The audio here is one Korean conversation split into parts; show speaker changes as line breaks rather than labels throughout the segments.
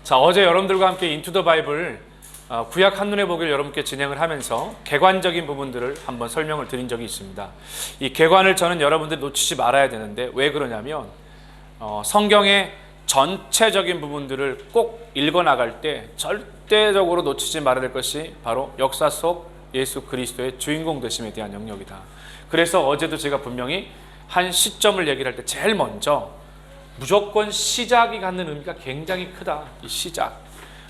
자, 어제 여러분들과 함께 인투 더 바이블 구약 한눈에 보기를 여러분께 진행을 하면서 개관적인 부분들을 한번 설명을 드린 적이 있습니다. 이 개관을 저는 여러분들 놓치지 말아야 되는데 왜 그러냐면 성경의 전체적인 부분들을 꼭 읽어나갈 때 절대적으로 놓치지 말아야 될 것이 바로 역사 속 예수 그리스도의 주인공 되심에 대한 영역이다. 그래서 어제도 제가 분명히 한 시점을 얘기를 할 때 제일 먼저 무조건 시작이 갖는 의미가 굉장히 크다. 이 시작.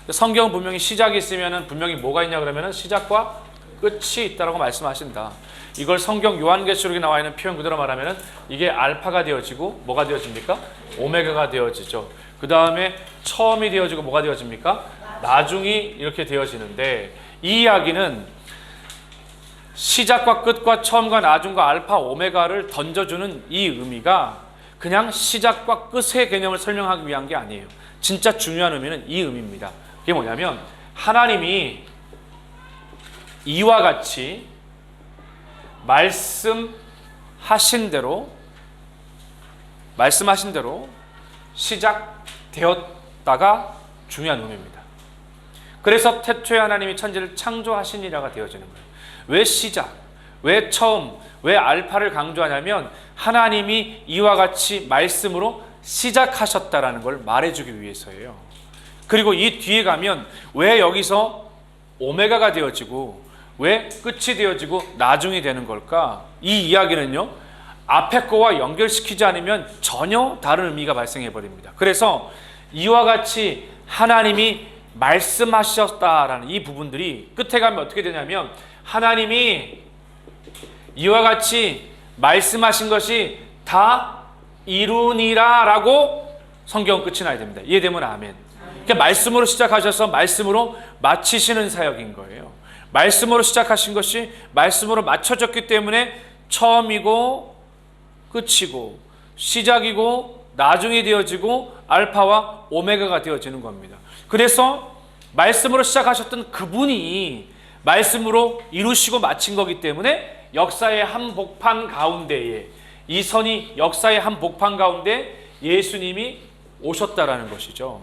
성경은 분명히 시작이 있으면 분명히 뭐가 있냐 그러면 시작과 끝이 있다고 말씀하신다. 이걸 성경 요한계시록에 나와 있는 표현 그대로 말하면 이게 알파가 되어지고 뭐가 되어집니까? 오메가가 되어지죠. 그 다음에 처음이 되어지고 뭐가 되어집니까? 나중이 이렇게 되어지는데 이 이야기는 시작과 끝과 처음과 나중과 알파 오메가를 던져주는 이 의미가 그냥 시작과 끝의 개념을 설명하기 위한 게 아니에요. 진짜 중요한 의미는 이 의미입니다. 그게 뭐냐면 하나님이 이와 같이 말씀하신 대로 시작되었다가 중요한 의미입니다. 그래서 태초에 하나님이 천지를 창조하시니라가 되어지는 거예요. 왜 시작? 왜 처음? 왜 알파를 강조하냐면 하나님이 이와 같이 말씀으로 시작하셨다라는 걸 말해주기 위해서예요. 그리고 이 뒤에 가면 왜 여기서 오메가가 되어지고 왜 끝이 되어지고 나중이 되는 걸까? 이 이야기는요, 앞에 거와 연결시키지 않으면 전혀 다른 의미가 발생해 버립니다. 그래서 이와 같이 하나님이 말씀하셨다라는 이 부분들이 끝에 가면 어떻게 되냐면 하나님이 이와 같이 말씀하신 것이 다 이루니라 라고 성경 끝이 나야 됩니다. 이해되면 아멘. 그러니까 말씀으로 시작하셔서 말씀으로 마치시는 사역인 거예요. 말씀으로 시작하신 것이 말씀으로 맞춰졌기 때문에 처음이고 끝이고 시작이고 나중이 되어지고 알파와 오메가가 되어지는 겁니다. 그래서 말씀으로 시작하셨던 그분이 말씀으로 이루시고 마친 거기 때문에 역사의 한복판 가운데에 이 선이 역사의 한복판 가운데 예수님이 오셨다라는 것이죠.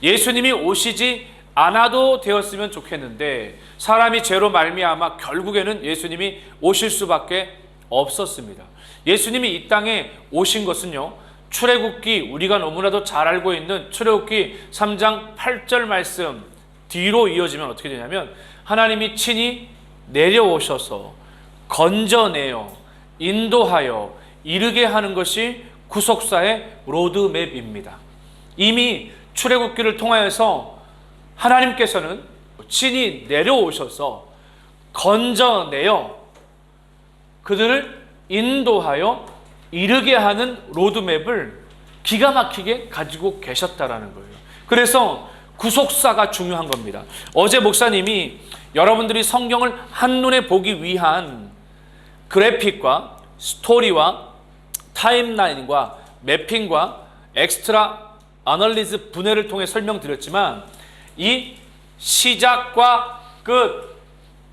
예수님이 오시지 않아도 되었으면 좋겠는데 사람이 죄로 말미암아 결국에는 예수님이 오실 수밖에 없었습니다. 예수님이 이 땅에 오신 것은요, 출애굽기 우리가 너무나도 잘 알고 있는 출애굽기 3장 8절 말씀 뒤로 이어지면 어떻게 되냐면 하나님이 친히 내려오셔서 건져내어 인도하여 이르게 하는 것이 구속사의 로드맵입니다. 이미 출애굽기를 통하여서 하나님께서는 친히 내려오셔서 건져내어 그들을 인도하여 이르게 하는 로드맵을 기가 막히게 가지고 계셨다라는 거예요. 그래서 구속사가 중요한 겁니다. 어제 목사님이 여러분들이 성경을 한눈에 보기 위한 그래픽과 스토리와 타임라인과 매핑과 엑스트라 아널리즈 분해를 통해 설명드렸지만 이 시작과 끝,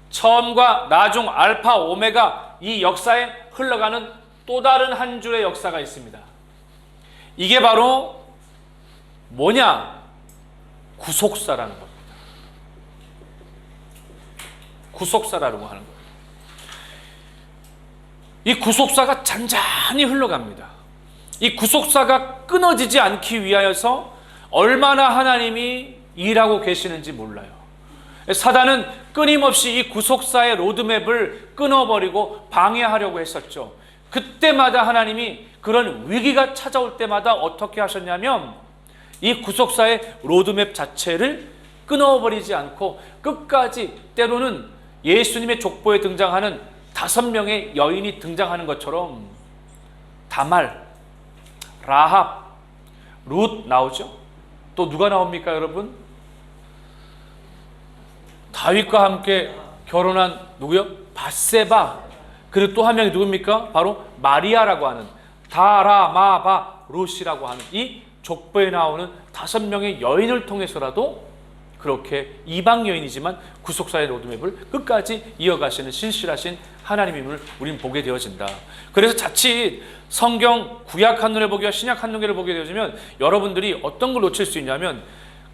처음과 나중, 알파, 오메가 이 역사에 흘러가는 또 다른 한 줄의 역사가 있습니다. 이게 바로 뭐냐? 구속사라는 겁니다. 구속사라고 하는 거예요. 이 구속사가 잔잔히 흘러갑니다. 이 구속사가 끊어지지 않기 위하여서 얼마나 하나님이 일하고 계시는지 몰라요. 사단은 끊임없이 이 구속사의 로드맵을 끊어버리고 방해하려고 했었죠. 그때마다 하나님이 그런 위기가 찾아올 때마다 어떻게 하셨냐면 이 구속사의 로드맵 자체를 끊어버리지 않고 끝까지 때로는 예수님의 족보에 등장하는 5명의 여인이 등장하는 것처럼 다말, 라합, 룻 나오죠. 또 누가 나옵니까 여러분? 다윗과 함께 결혼한 누구요? 밧세바. 그리고 또 한 명이 누굽니까? 바로 마리아라고 하는 다라마바 룻이라고 하는 이 족보에 나오는 5명의 여인을 통해서라도 그렇게 이방 여인이지만 구속사의 로드맵을 끝까지 이어가시는 신실하신 하나님임을 우리는 보게 되어진다. 그래서 자칫 성경 구약 한눈에 보기와 신약 한눈에를 보게 되어지면 여러분들이 어떤 걸 놓칠 수 있냐면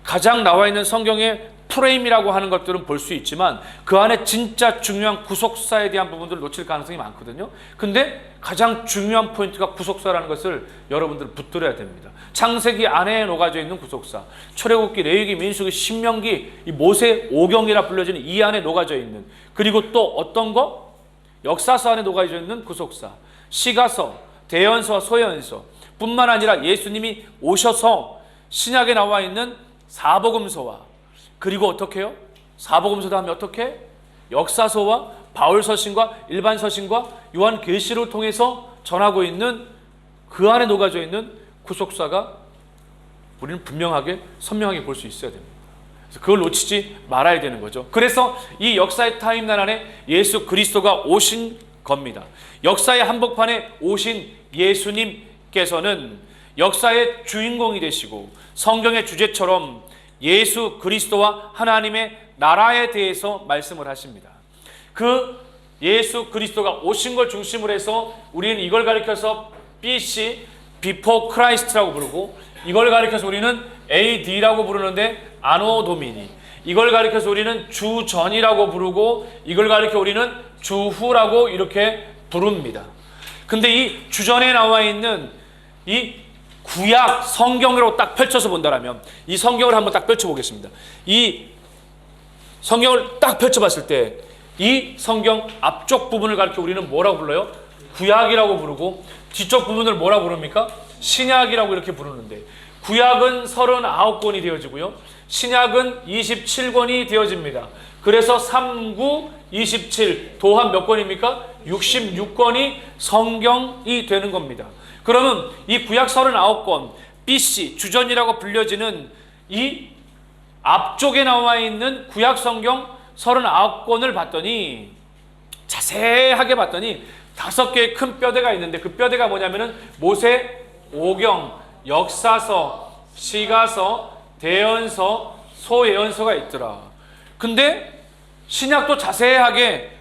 가장 나와 있는 성경의 프레임이라고 하는 것들은 볼 수 있지만 그 안에 진짜 중요한 구속사에 대한 부분들을 놓칠 가능성이 많거든요. 근데 가장 중요한 포인트가 구속사라는 것을 여러분들 붙들어야 됩니다. 창세기 안에 녹아져 있는 구속사, 출애굽기, 레위기, 민수기, 신명기, 이 모세 오경이라 불려지는 이 안에 녹아져 있는, 그리고 또 어떤 거? 역사서 안에 녹아져 있는 구속사, 시가서, 대연서와 소연서 뿐만 아니라 예수님이 오셔서 신약에 나와 있는 사복음서와, 그리고 어떻게 해요? 사복음서 다음에 어떻게? 역사서와 바울서신과 일반서신과 요한계시를 통해서 전하고 있는 그 안에 녹아져 있는 구속사가 우리는 분명하게 선명하게 볼 수 있어야 됩니다. 그래서 그걸 놓치지 말아야 되는 거죠. 그래서 이 역사의 타임라인 안에 예수 그리스도가 오신 겁니다. 역사의 한복판에 오신 예수님께서는 역사의 주인공이 되시고 성경의 주제처럼 예수 그리스도와 하나님의 나라에 대해서 말씀을 하십니다. 그 예수 그리스도가 오신 걸 중심으로 해서 우리는 이걸 가리켜서 BC, Before Christ라고 부르고, 이걸 가리켜서 우리는 AD라고 부르는데 아노 도미니, 이걸 가리켜서 우리는 주전이라고 부르고, 이걸 가리켜 우리는 주후라고 이렇게 부릅니다. 근데 이 주전에 나와 있는 이 구약 성경으로 딱 펼쳐서 본다면, 이 성경을 한번 딱 펼쳐보겠습니다. 이 성경을 딱 펼쳐봤을 때 이 성경 앞쪽 부분을 가리켜 우리는 뭐라고 불러요? 구약이라고 부르고, 뒤쪽 부분을 뭐라고 부릅니까? 신약이라고 이렇게 부르는데, 구약은 39권이 되어지고요, 신약은 27권이 되어집니다. 그래서 39, 27 도합 몇 권입니까? 66권이 성경이 되는 겁니다. 그러면 이 구약 39권, BC, 주전이라고 불려지는 이 앞쪽에 나와 있는 구약 성경 39권을 봤더니, 자세하게 봤더니 5개의 큰 뼈대가 있는데, 그 뼈대가 뭐냐면은 모세, 오경, 역사서, 시가서, 대연서, 소예언서가 있더라. 근데 신약도 자세하게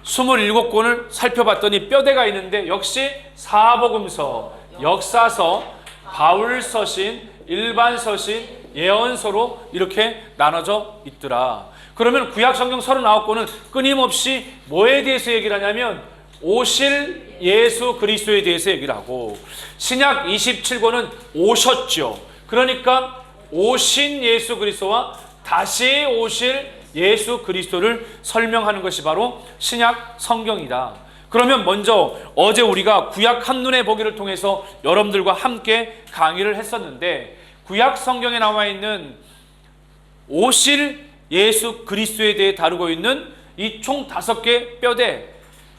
27권을 살펴봤더니 뼈대가 있는데, 역시 사복음서, 역사서, 바울서신, 일반서신, 예언서로 이렇게 나눠져 있더라. 그러면 구약 성경 39권은 끊임없이 뭐에 대해서 얘기를 하냐면 오실 예수 그리스도에 대해서 얘기를 하고, 신약 27권은 오셨죠. 그러니까 오신 예수 그리스도와 다시 오실 예수 그리스도를 설명하는 것이 바로 신약 성경이다. 그러면 먼저 어제 우리가 구약 한눈에 보기를 통해서 여러분들과 함께 강의를 했었는데, 구약 성경에 나와 있는 오실 예수 그리스도에 대해 다루고 있는 이 총 5개 뼈대,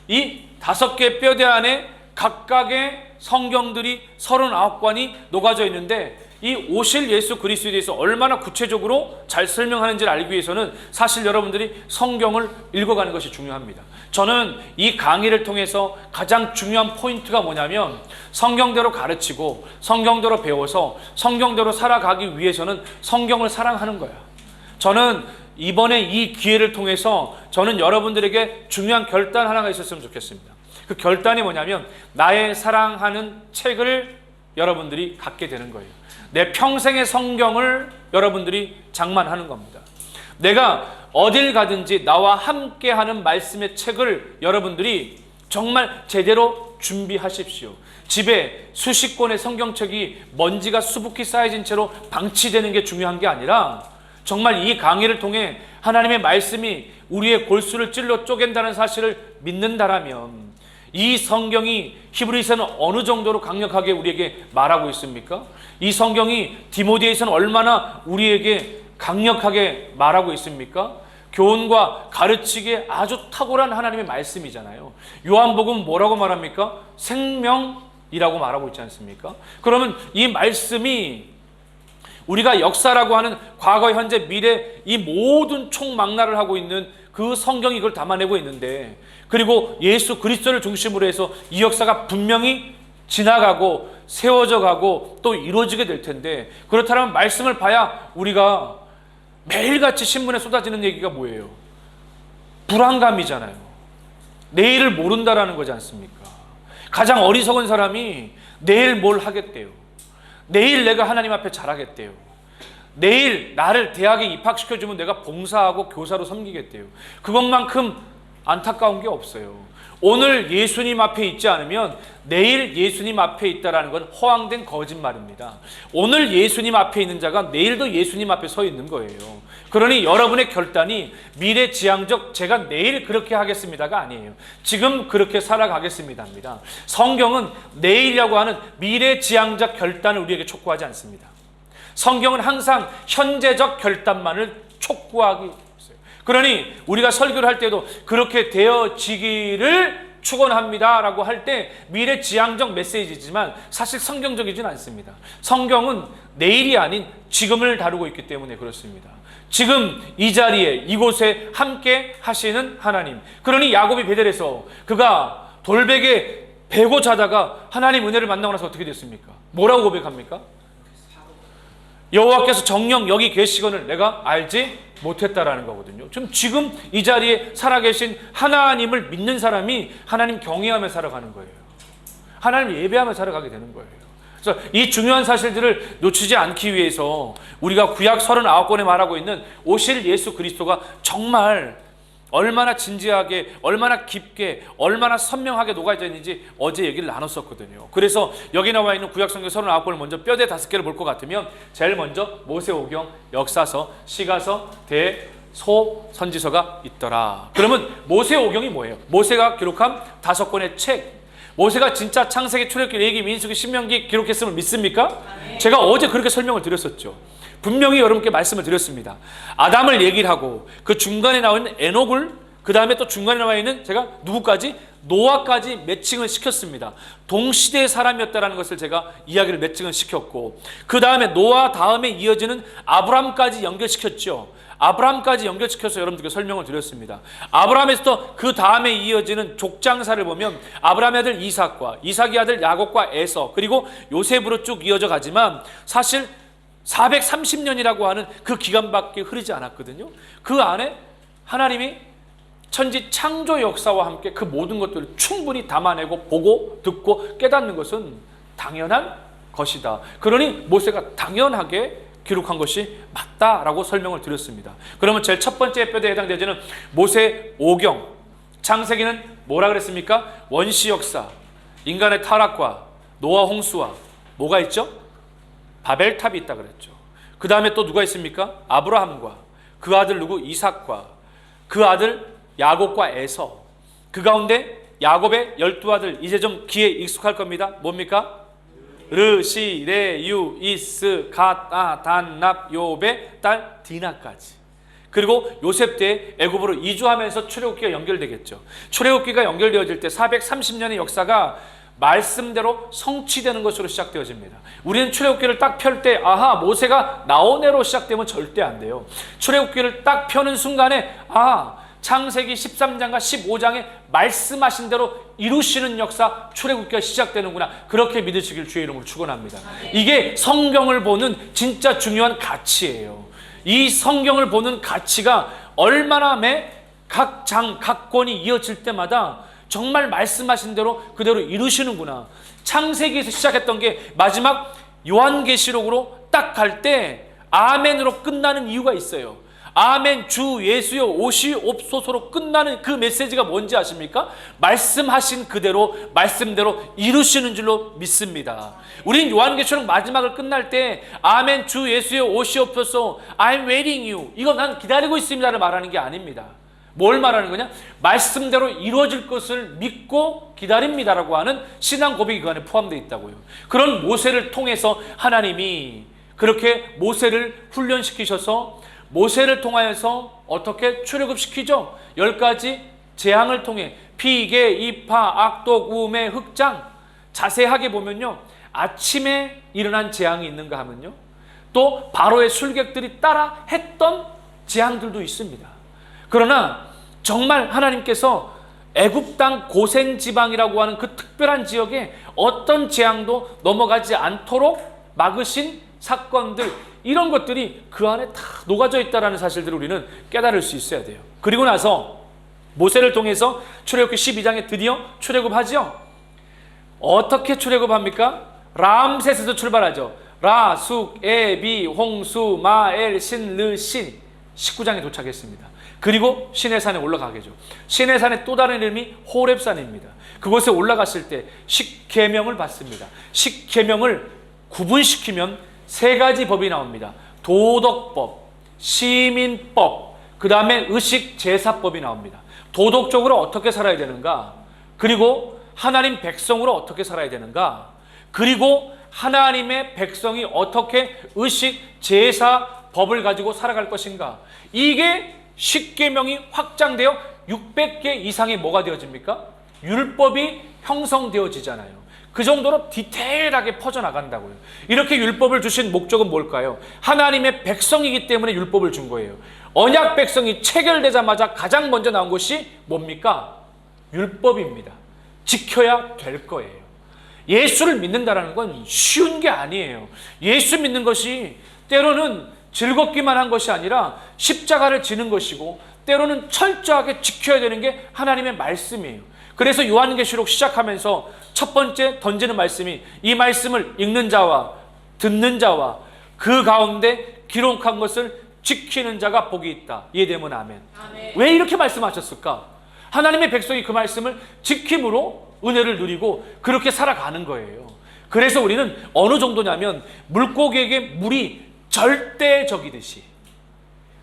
이 5개 뼈대 안에 각각의 성경들이 39권이 녹아져 있는데, 이 오실 예수 그리스도에 대해서 얼마나 구체적으로 잘 설명하는지를 알기 위해서는 사실 여러분들이 성경을 읽어가는 것이 중요합니다. 저는 이 강의를 통해서 가장 중요한 포인트가 뭐냐면, 성경대로 가르치고 성경대로 배워서 성경대로 살아가기 위해서는 성경을 사랑하는 거야. 저는 이번에 이 기회를 통해서 저는 여러분들에게 중요한 결단 하나가 있었으면 좋겠습니다. 그 결단이 뭐냐면, 나의 사랑하는 책을 여러분들이 갖게 되는 거예요. 내 평생의 성경을 여러분들이 장만하는 겁니다. 내가 어딜 가든지 나와 함께하는 말씀의 책을 여러분들이 정말 제대로 준비하십시오. 집에 수십 권의 성경책이 먼지가 수북히 쌓여진 채로 방치되는 게 중요한 게 아니라, 정말 이 강의를 통해 하나님의 말씀이 우리의 골수를 찔러 쪼갠다는 사실을 믿는다라면, 이 성경이 히브리서는 어느 정도로 강력하게 우리에게 말하고 있습니까? 이 성경이 디모데에서는 얼마나 우리에게 강력하게 말하고 있습니까? 교훈과 가르치기에 아주 탁월한 하나님의 말씀이잖아요. 요한복음 뭐라고 말합니까? 생명이라고 말하고 있지 않습니까? 그러면 이 말씀이 우리가 역사라고 하는 과거, 현재, 미래 이 모든 총망라를 하고 있는 그 성경이 이걸 담아내고 있는데, 그리고 예수 그리스도를 중심으로 해서 이 역사가 분명히 지나가고 세워져 가고 또 이루어지게 될 텐데, 그렇다면 말씀을 봐야 우리가 매일같이 신문에 쏟아지는 얘기가 뭐예요? 불안감이잖아요. 내일을 모른다라는 거지 않습니까? 가장 어리석은 사람이 내일 뭘 하겠대요. 내일 내가 하나님 앞에 잘하겠대요. 내일 나를 대학에 입학시켜주면 내가 봉사하고 교사로 섬기겠대요. 그것만큼 안타까운 게 없어요. 오늘 예수님 앞에 있지 않으면 내일 예수님 앞에 있다는 건 허황된 거짓말입니다. 오늘 예수님 앞에 있는 자가 내일도 예수님 앞에 서 있는 거예요. 그러니 여러분의 결단이 미래지향적 제가 내일 그렇게 하겠습니다가 아니에요. 지금 그렇게 살아가겠습니다입니다. 성경은 내일이라고 하는 미래지향적 결단을 우리에게 촉구하지 않습니다. 성경은 항상 현재적 결단만을 촉구하기 있어요. 그러니 우리가 설교를 할 때도 그렇게 되어지기를 축원합니다 라고 할 때 미래지향적 메시지지만 사실 성경적이진 않습니다. 성경은 내일이 아닌 지금을 다루고 있기 때문에 그렇습니다. 지금 이 자리에 이곳에 함께 하시는 하나님. 그러니 야곱이 베델에서 그가 돌베개 베고 자다가 하나님 은혜를 만나고 나서 어떻게 됐습니까? 뭐라고 고백합니까? 여호와께서 정녕 여기 계시거늘 내가 알지 못했다라는 거거든요. 지금 이 자리에 살아계신 하나님을 믿는 사람이 하나님 경외하며 살아가는 거예요. 하나님을 예배하며 살아가게 되는 거예요. 그래서 이 중요한 사실들을 놓치지 않기 위해서 우리가 구약 39권에 말하고 있는 오실 예수 그리스도가 정말 얼마나 진지하게, 얼마나 깊게, 얼마나 선명하게 녹아져 있는지 어제 얘기를 나눴었거든요. 그래서 여기 나와 있는 구약성경 39권을 먼저 뼈대 5개를 볼 것 같으면 제일 먼저 모세오경, 역사서, 시가서, 소, 선지서가 있더라. 그러면 모세오경이 뭐예요? 모세가 기록한 5권의 책. 모세가 진짜 창세기, 출애굽기, 레위기, 민수기, 신명기 기록했음을 믿습니까? 제가 어제 그렇게 설명을 드렸었죠. 분명히 여러분께 말씀을 드렸습니다. 아담을 얘기를 하고 그 중간에 나와 있는 에녹을, 그 다음에 또 중간에 나와 있는 제가 누구까지? 노아까지 매칭을 시켰습니다. 동시대의 사람이었다는 것을 제가 이야기를 매칭을 시켰고, 그 다음에 노아 다음에 이어지는 아브람까지 연결시켰죠. 아브람까지 연결시켜서 여러분들께 설명을 드렸습니다. 아브람에서 그 다음에 이어지는 족장사를 보면 아브람의 아들 이삭과 이삭의 아들 야곱과 에서, 그리고 요셉으로 쭉 이어져 가지만 사실 430년이라고 하는 그 기간밖에 흐르지 않았거든요. 그 안에 하나님이 천지 창조 역사와 함께 그 모든 것들을 충분히 담아내고 보고 듣고 깨닫는 것은 당연한 것이다. 그러니 모세가 당연하게 기록한 것이 맞다라고 설명을 드렸습니다. 그러면 제일 첫 번째 뼈대에 해당되는 모세오경, 창세기는 뭐라 그랬습니까? 원시 역사, 인간의 타락과 노아 홍수와 뭐가 있죠? 바벨탑이 있다 그랬죠. 그 다음에 또 누가 있습니까? 아브라함과 그 아들 누구? 이삭과 그 아들 야곱과 에서, 그 가운데 야곱의 12아들, 이제 좀 귀에 익숙할 겁니다. 뭡니까? 르, 시, 레, 유, 이스, 갓, 아, 단, 납, 요베, 딸 디나까지. 그리고 요셉 때 애굽으로 이주하면서 출애굽기가 연결되겠죠. 출애굽기가 연결되어질 때 430년의 역사가 말씀대로 성취되는 것으로 시작되어집니다. 우리는 출애굽기를 딱 펼 때 아하, 모세가 나오네로 시작되면 절대 안 돼요. 출애굽기를 딱 펴는 순간에 창세기 13장과 15장에 말씀하신 대로 이루시는 역사, 출애굽기가 시작되는구나. 그렇게 믿으시길 주의 이름으로 축원합니다. 이게 성경을 보는 진짜 중요한 가치예요. 이 성경을 보는 가치가 얼마나 각 장, 각 권이 이어질 때마다 정말 말씀하신 대로 그대로 이루시는구나. 창세기에서 시작했던 게 마지막 요한계시록으로 딱 갈 때 아멘으로 끝나는 이유가 있어요. 아멘 주 예수여 오시옵소서로 끝나는 그 메시지가 뭔지 아십니까? 말씀하신 그대로 말씀대로 이루시는 줄로 믿습니다. 우린 요한계시록 마지막을 끝날 때 아멘 주 예수여 오시옵소서 I'm waiting you, 이거 난 기다리고 있습니다를 말하는 게 아닙니다. 뭘 말하는 거냐? 말씀대로 이루어질 것을 믿고 기다립니다라고 하는 신앙 고백이 그 안에 포함되어 있다고요. 그런 모세를 통해서 하나님이 그렇게 모세를 훈련시키셔서 모세를 통하여서 어떻게 출애굽시키죠? 10가지 재앙을 통해 피개, 이파, 악독, 우매, 흑장. 자세하게 보면요, 아침에 일어난 재앙이 있는가 하면요, 또 바로의 술객들이 따라 했던 재앙들도 있습니다. 그러나 정말 하나님께서 애굽 땅 고센 지방이라고 하는 그 특별한 지역에 어떤 재앙도 넘어가지 않도록 막으신 사건들, 이런 것들이 그 안에 다 녹아져 있다는 사실들을 우리는 깨달을 수 있어야 돼요. 그리고 나서 모세를 통해서 출애굽기 12장에 드디어 출애굽하죠. 어떻게 출애굽합니까? 람셋에서 출발하죠. 라, 숙, 에, 비, 홍수, 마, 엘, 신, 르, 신 19장에 도착했습니다. 그리고 시내산에 올라가게죠. 시내산의 또 다른 이름이 호렙산입니다. 그곳에 올라갔을 때 십계명을 받습니다. 십계명을 구분시키면 세 가지 법이 나옵니다. 도덕법, 시민법, 그 다음에 의식제사법이 나옵니다. 도덕적으로 어떻게 살아야 되는가, 그리고 하나님 백성으로 어떻게 살아야 되는가, 그리고 하나님의 백성이 어떻게 의식제사법을 가지고 살아갈 것인가. 이게 십계명이 확장되어 600개 이상의 뭐가 되어집니까? 율법이 형성되어지잖아요. 그 정도로 디테일하게 퍼져나간다고요. 이렇게 율법을 주신 목적은 뭘까요? 하나님의 백성이기 때문에 율법을 준 거예요. 언약 백성이 체결되자마자 가장 먼저 나온 것이 뭡니까? 율법입니다. 지켜야 될 거예요. 예수를 믿는다는 건 쉬운 게 아니에요. 예수 믿는 것이 때로는 즐겁기만 한 것이 아니라 십자가를 지는 것이고, 때로는 철저하게 지켜야 되는 게 하나님의 말씀이에요. 그래서 요한계시록 시작하면서 첫 번째 던지는 말씀이, 이 말씀을 읽는 자와 듣는 자와 그 가운데 기록한 것을 지키는 자가 복이 있다. 이해되면 아멘. 아멘. 왜 이렇게 말씀하셨을까? 하나님의 백성이 그 말씀을 지킴으로 은혜를 누리고 그렇게 살아가는 거예요. 그래서 우리는 어느 정도냐면, 물고기에게 물이 절대적이듯이,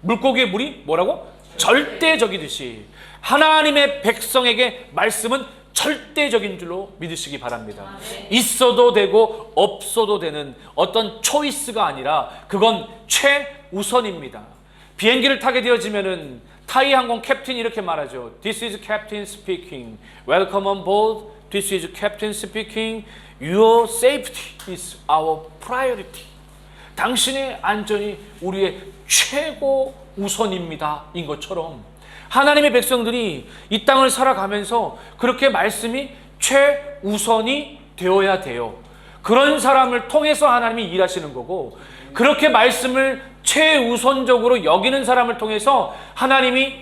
물고기의 물이 뭐라고? 절대적이듯이 하나님의 백성에게 말씀은 절대적인 줄로 믿으시기 바랍니다. 있어도 되고 없어도 되는 어떤 초이스가 아니라 그건 최우선입니다. 비행기를 타게 되어지면은 타이 항공 캡틴이 이렇게 말하죠. This is Captain speaking. Welcome on board. This is Captain speaking. Your safety is our priority. 당신의 안전이 우리의 최고 우선입니다. 인 것처럼 하나님의 백성들이 이 땅을 살아가면서 그렇게 말씀이 최우선이 되어야 돼요. 그런 사람을 통해서 하나님이 일하시는 거고, 그렇게 말씀을 최우선적으로 여기는 사람을 통해서 하나님이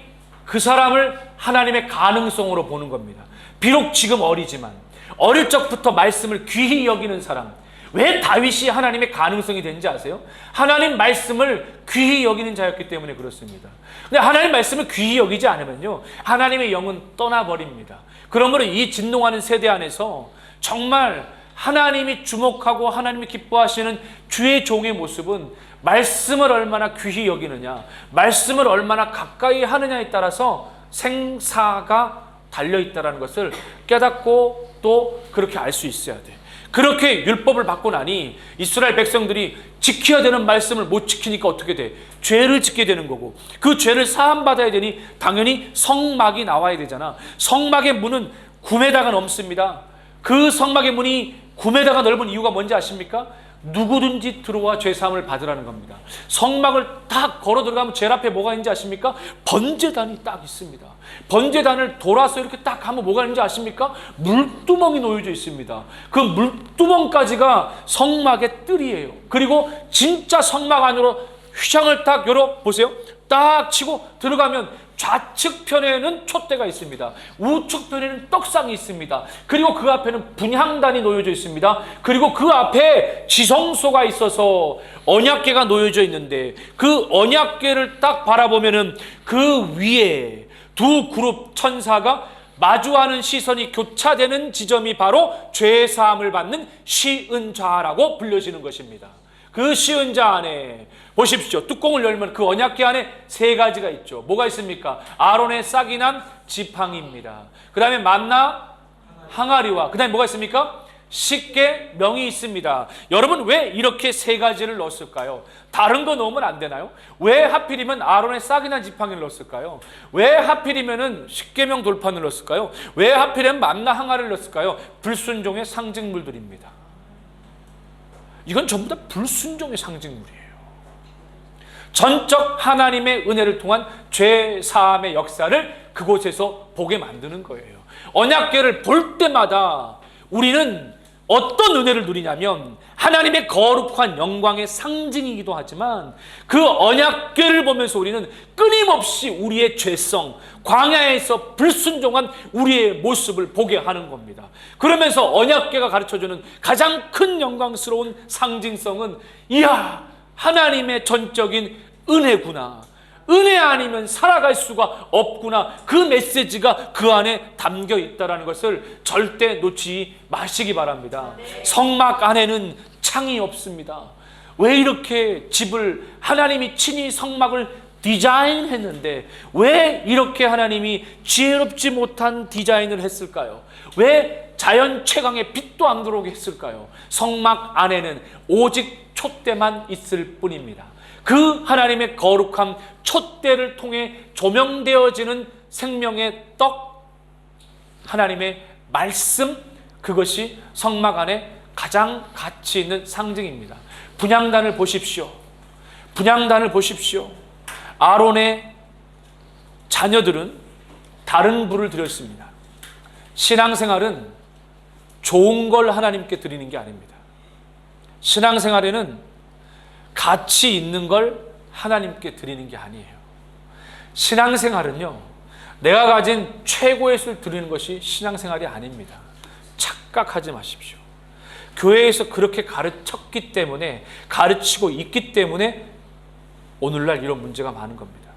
그 사람을 하나님의 가능성으로 보는 겁니다. 비록 지금 어리지만 어릴 적부터 말씀을 귀히 여기는 사람. 왜 다윗이 하나님의 가능성이 된지 아세요? 하나님 말씀을 귀히 여기는 자였기 때문에 그렇습니다. 근데 하나님 말씀을 귀히 여기지 않으면요, 하나님의 영은 떠나버립니다. 그러므로 이 진동하는 세대 안에서 정말 하나님이 주목하고 하나님이 기뻐하시는 주의 종의 모습은 말씀을 얼마나 귀히 여기느냐, 말씀을 얼마나 가까이 하느냐에 따라서 생사가 달려있다는 것을 깨닫고 또 그렇게 알 수 있어야 돼요. 그렇게 율법을 받고 나니 이스라엘 백성들이 지켜야 되는 말씀을 못 지키니까 어떻게 돼? 죄를 짓게 되는 거고, 그 죄를 사함받아야 되니 당연히 성막이 나와야 되잖아. 성막의 문은 9m가 넘습니다. 그 성막의 문이 9m가 넓은 이유가 뭔지 아십니까? 누구든지 들어와 죄사함을 받으라는 겁니다. 성막을 딱 걸어 들어가면 제일 앞에 뭐가 있는지 아십니까? 번제단이 딱 있습니다. 번제단을 돌아서 이렇게 딱 가면 뭐가 있는지 아십니까? 물두멍이 놓여져 있습니다. 그 물두멍까지가 성막의 뜰이에요. 그리고 진짜 성막 안으로 휘장을 딱 열어 보세요. 딱 치고 들어가면 좌측편에는 촛대가 있습니다. 우측편에는 떡상이 있습니다. 그리고 그 앞에는 분향단이 놓여져 있습니다. 그리고 그 앞에 지성소가 있어서 언약궤가 놓여져 있는데, 그 언약궤를 딱 바라보면은 그 위에 두 그룹 천사가 마주하는 시선이 교차되는 지점이 바로 죄사함을 받는 시은좌라고 불려지는 것입니다. 그 시은좌 안에 보십시오. 뚜껑을 열면 그 언약궤 안에 세 가지가 있죠. 뭐가 있습니까? 아론의 싹이 난 지팡이입니다. 그 다음에 만나 항아리와 그 다음에 뭐가 있습니까? 십계명이 있습니다. 여러분, 왜 이렇게 세 가지를 넣었을까요? 다른 거 넣으면 안 되나요? 왜 하필이면 아론의 싹이 난 지팡이를 넣었을까요? 왜 하필이면 십계명 돌판을 넣었을까요? 왜 하필이면 만나 항아리를 넣었을까요? 불순종의 상징물들입니다. 이건 전부 다 불순종의 상징물이에요. 전적 하나님의 은혜를 통한 죄 사함의 역사를 그곳에서 보게 만드는 거예요. 언약궤를 볼 때마다 우리는 어떤 은혜를 누리냐면 하나님의 거룩한 영광의 상징이기도 하지만 그 언약궤를 보면서 우리는 끊임없이 우리의 죄성, 광야에서 불순종한 우리의 모습을 보게 하는 겁니다. 그러면서 언약궤가 가르쳐주는 가장 큰 영광스러운 상징성은 이야, 하나님의 전적인 은혜구나, 은혜 아니면 살아갈 수가 없구나, 그 메시지가 그 안에 담겨 있다는 것을 절대 놓치지 마시기 바랍니다. 성막 안에는 창이 없습니다. 왜 이렇게 집을 하나님이 친히 성막을 디자인했는데 왜 이렇게 하나님이 지혜롭지 못한 디자인을 했을까요? 왜 자연 채광에 빛도 안 들어오게 했을까요? 성막 안에는 오직 촛대만 있을 뿐입니다. 그 하나님의 거룩함 촛대를 통해 조명되어지는 생명의 떡, 하나님의 말씀, 그것이 성막 안에 가장 가치 있는 상징입니다. 분향단을 보십시오. 분향단을 보십시오. 아론의 자녀들은 다른 불을 드렸습니다. 신앙생활은 좋은 걸 하나님께 드리는 게 아닙니다. 신앙생활에는 가치 있는 걸 하나님께 드리는 게 아니에요. 신앙생활은요, 내가 가진 최고의 것을 드리는 것이 신앙생활이 아닙니다. 착각하지 마십시오. 교회에서 그렇게 가르쳤기 때문에, 가르치고 있기 때문에 오늘날 이런 문제가 많은 겁니다.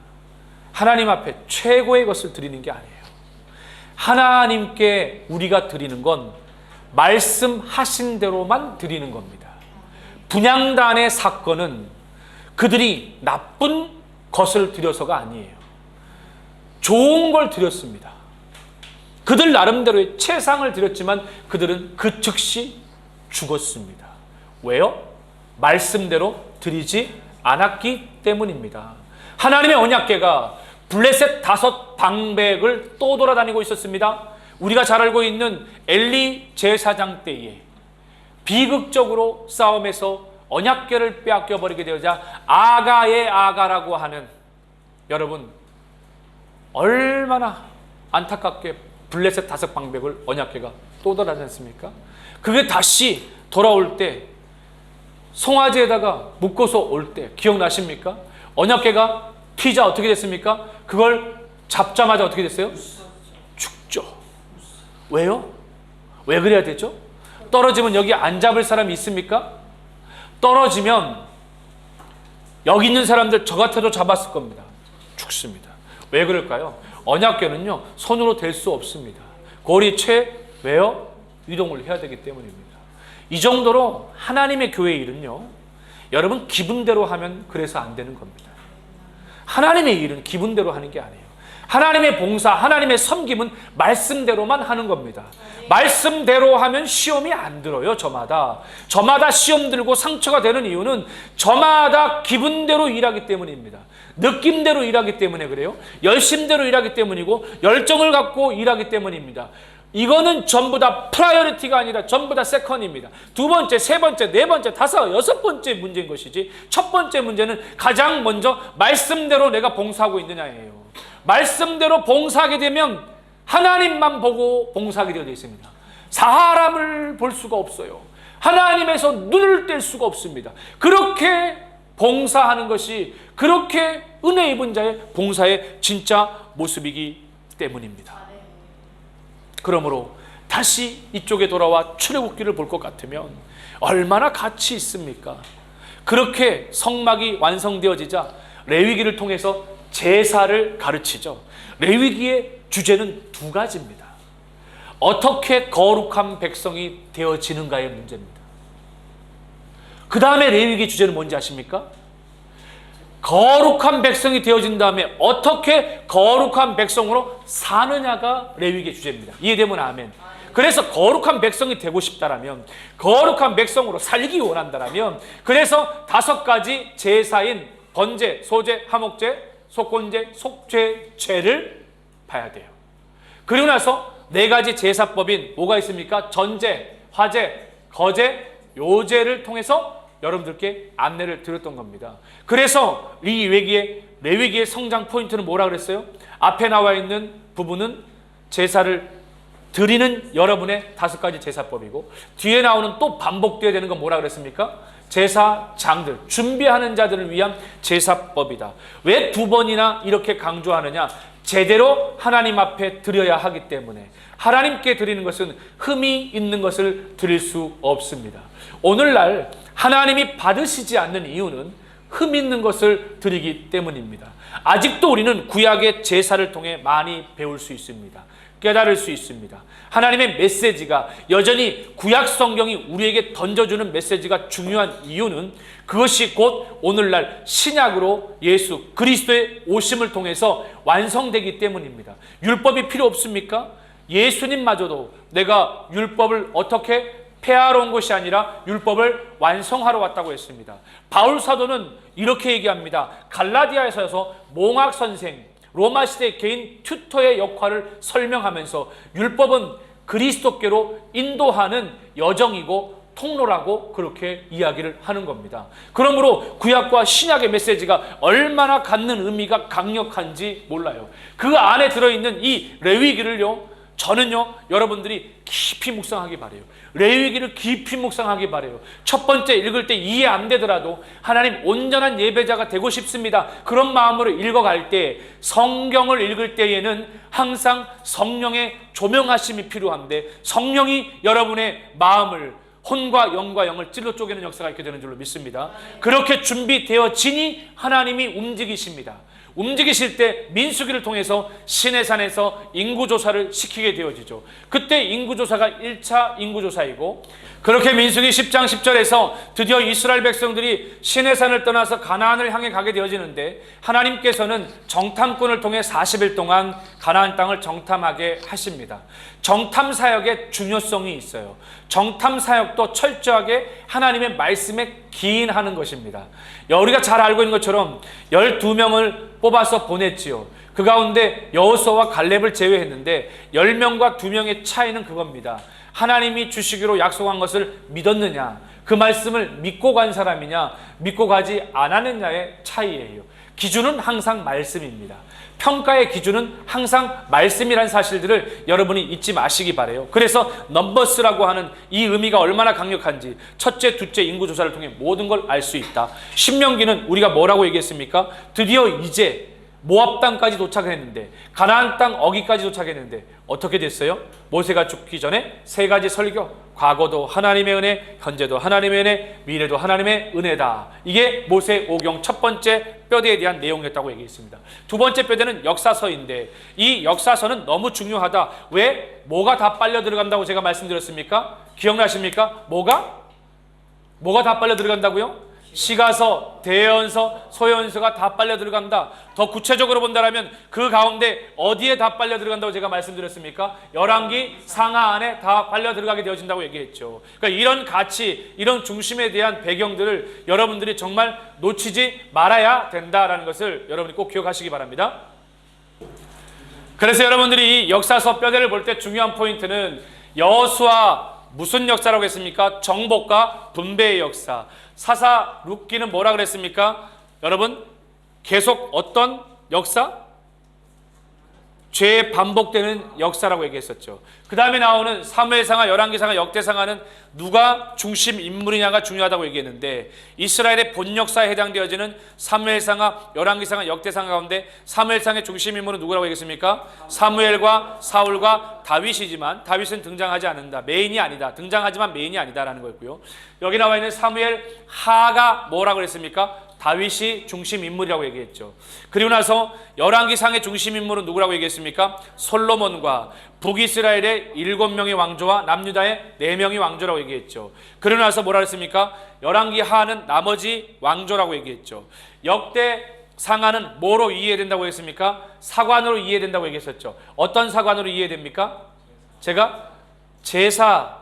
하나님 앞에 최고의 것을 드리는 게 아니에요. 하나님께 우리가 드리는 건 말씀하신 대로만 드리는 겁니다. 분향단의 사건은 그들이 나쁜 것을 드려서가 아니에요. 좋은 걸 드렸습니다. 그들 나름대로의 최상을 드렸지만 그들은 그 즉시 죽었습니다. 왜요? 말씀대로 드리지 않았기 때문입니다. 하나님의 언약궤가 블레셋 5 방백을 또 돌아다니고 있었습니다. 우리가 잘 알고 있는 엘리 제사장 때에 비극적으로 싸움에서 언약궤를 빼앗겨 버리게 되자 아가의 아가라고 하는, 여러분 얼마나 안타깝게 블레셋 5 방백을 언약궤가 또 돌아다니지 않습니까? 그게 다시 돌아올 때 송아지에다가 묶어서 올 때 기억나십니까? 언약궤가 피자 어떻게 됐습니까? 그걸 잡자마자 어떻게 됐어요? 죽죠. 왜요? 왜 그래야 되죠? 떨어지면 여기 안 잡을 사람이 있습니까? 떨어지면 여기 있는 사람들 저 같아도 잡았을 겁니다. 죽습니다. 왜 그럴까요? 언약궤는요, 손으로 댈 수 없습니다. 골이 왜요? 이동을 해야 되기 때문입니다. 이 정도로 하나님의 교회의 일은요, 여러분 기분대로 하면 그래서 안 되는 겁니다. 하나님의 일은 기분대로 하는 게 아니에요. 하나님의 봉사, 하나님의 섬김은 말씀대로만 하는 겁니다. 말씀대로 하면 시험이 안 들어요. 저마다 시험 들고 상처가 되는 이유는 저마다 기분대로 일하기 때문입니다. 느낌대로 일하기 때문에 그래요. 열심대로 일하기 때문이고 열정을 갖고 일하기 때문입니다. 이거는 전부 다 프라이어리티가 아니라 전부 다 세컨입니다. 2번째, 3번째, 4번째, 5, 6번째 문제인 것이지, 첫 번째 문제는 가장 먼저 말씀대로 내가 봉사하고 있느냐예요. 말씀대로 봉사하게 되면 하나님만 보고 봉사하게 되어 있습니다. 사람을 볼 수가 없어요. 하나님에서 눈을 뗄 수가 없습니다. 그렇게 봉사하는 것이, 그렇게 은혜 입은 자의 봉사의 진짜 모습이기 때문입니다. 그러므로 다시 이쪽에 돌아와 출애굽기를 볼 것 같으면 얼마나 가치 있습니까? 그렇게 성막이 완성되어지자 레위기를 통해서 제사를 가르치죠. 레위기의 주제는 2가지입니다. 어떻게 거룩한 백성이 되어지는가의 문제입니다. 그 다음에 레위기 주제는 뭔지 아십니까? 거룩한 백성이 되어진 다음에 어떻게 거룩한 백성으로 사느냐가 레위기의 주제입니다. 이해되면 아멘. 그래서 거룩한 백성이 되고 싶다라면, 거룩한 백성으로 살기 원한다라면, 그래서 5가지 제사인 번제, 소제, 화목제, 속건제, 속죄, 죄를 봐야 돼요. 그리고 나서 4가지 제사법인 뭐가 있습니까? 전제, 화제, 거제, 요제를 통해서 여러분들께 안내를 드렸던 겁니다. 그래서 이 레위기의 성장 포인트는 뭐라 그랬어요? 앞에 나와 있는 부분은 제사를 드리는 여러분의 5가지 제사법이고, 뒤에 나오는 또 반복되어야 되는 건 뭐라 그랬습니까? 제사장들, 준비하는 자들을 위한 제사법이다. 왜 2번이나 이렇게 강조하느냐? 제대로 하나님 앞에 드려야 하기 때문에. 하나님께 드리는 것은 흠이 있는 것을 드릴 수 없습니다. 오늘날 하나님이 받으시지 않는 이유는 흠 있는 것을 드리기 때문입니다. 아직도 우리는 구약의 제사를 통해 많이 배울 수 있습니다. 깨달을 수 있습니다. 하나님의 메시지가 여전히 구약 성경이 우리에게 던져주는 메시지가 중요한 이유는 그것이 곧 오늘날 신약으로 예수 그리스도의 오심을 통해서 완성되기 때문입니다. 율법이 필요 없습니까? 예수님마저도 내가 율법을 어떻게 폐하러 온 것이 아니라 율법을 완성하러 왔다고 했습니다. 바울 사도는 이렇게 얘기합니다. 갈라디아에서 몽학 선생, 로마 시대 개인 튜터의 역할을 설명하면서 율법은 그리스도께로 인도하는 여정이고 통로라고 그렇게 이야기를 하는 겁니다. 그러므로 구약과 신약의 메시지가 얼마나 갖는 의미가 강력한지 몰라요. 그 안에 들어있는 이 레위기를요, 저는요, 여러분들이 깊이 묵상하기 바래요. 레위기를 깊이 묵상하기 바래요. 첫 번째 읽을 때 이해 안 되더라도 하나님 온전한 예배자가 되고 싶습니다. 그런 마음으로 읽어갈 때, 성경을 읽을 때에는 항상 성령의 조명하심이 필요한데, 성령이 여러분의 마음을, 혼과 영과 영을 찔러 쪼개는 역사가 있게 되는 줄로 믿습니다. 그렇게 준비되어지니 하나님이 움직이십니다. 움직이실 때 민수기를 통해서 시내산에서 인구조사를 시키게 되어지죠. 그때 인구조사가 1차 인구조사이고, 그렇게 민수기 10장 10절에서 드디어 이스라엘 백성들이 시내산을 떠나서 가나안을 향해 가게 되어지는데, 하나님께서는 정탐꾼을 통해 40일 동안 가나안 땅을 정탐하게 하십니다. 정탐 사역의 중요성이 있어요. 정탐 사역도 철저하게 하나님의 말씀에 기인하는 것입니다. 우리가 잘 알고 있는 것처럼 12명을 뽑아서 보냈지요. 그 가운데 여호수아와 갈렙을 제외했는데 10명과 2명의 차이는 그겁니다. 하나님이 주시기로 약속한 것을 믿었느냐, 그 말씀을 믿고 간 사람이냐, 믿고 가지 않았느냐의 차이예요. 기준은 항상 말씀입니다. 평가의 기준은 항상 말씀이라는 사실들을 여러분이 잊지 마시기 바라요. 그래서 넘버스라고 하는 이 의미가 얼마나 강력한지 첫째, 둘째 인구조사를 통해 모든 걸 알 수 있다. 신명기는 우리가 뭐라고 얘기했습니까? 드디어 이제 모압 땅까지 도착했는데, 가나안 땅 어기까지 도착했는데 어떻게 됐어요? 모세가 죽기 전에 3가지 설교, 과거도 하나님의 은혜, 현재도 하나님의 은혜, 미래도 하나님의 은혜다. 이게 모세 오경 첫 번째 뼈대에 대한 내용이었다고 얘기했습니다. 두 번째 뼈대는 역사서인데, 이 역사서는 너무 중요하다. 왜? 뭐가 다 빨려 들어간다고 제가 말씀드렸습니까? 기억나십니까? 뭐가 다 빨려 들어간다고요? 시가서, 대연서, 소연서가 다 빨려 들어간다. 더 구체적으로 본다면 그 가운데 어디에 다 빨려 들어간다고 제가 말씀드렸습니까? 열왕기 상하 안에 다 빨려 들어가게 되어진다고 얘기했죠. 그러니까 이런 가치, 이런 중심에 대한 배경들을 여러분들이 정말 놓치지 말아야 된다라는 것을 여러분이 꼭 기억하시기 바랍니다. 그래서 여러분들이 이 역사서 뼈대를 볼 때 중요한 포인트는 여호수아 무슨 역사라고 했습니까? 정복과 분배의 역사. 사사 룻기는 뭐라 그랬습니까? 여러분, 계속 어떤 역사? 죄 반복되는 역사라고 얘기했었죠. 그 다음에 나오는 사무엘상하, 열왕기상하, 역대상하는 누가 중심 인물이냐가 중요하다고 얘기했는데, 이스라엘의 본 역사에 해당되어지는 사무엘상하, 열왕기상하, 역대상하 가운데 사무엘상의 중심 인물은 누구라고 얘기했습니까? 사무엘과 사울과 다윗이지만 다윗은 등장하지 않는다. 메인이 아니다. 등장하지만 메인이 아니다라는 거였고요. 여기 나와 있는 사무엘 하가 뭐라고 그랬습니까? 다윗이 중심 인물이라고 얘기했죠. 그리고 나서 열왕기상의 중심 인물은 누구라고 얘기했습니까? 솔로몬과 북이스라엘의 7명의 왕조와 남유다의 4명의 왕조라고 얘기했죠. 그리고 나서 뭐라 그랬습니까? 열왕기 하는 나머지 왕조라고 얘기했죠. 역대 상하는 뭐로 이해된다고 했습니까? 사관으로 이해된다고 얘기했었죠. 어떤 사관으로 이해됩니까? 제가 제사,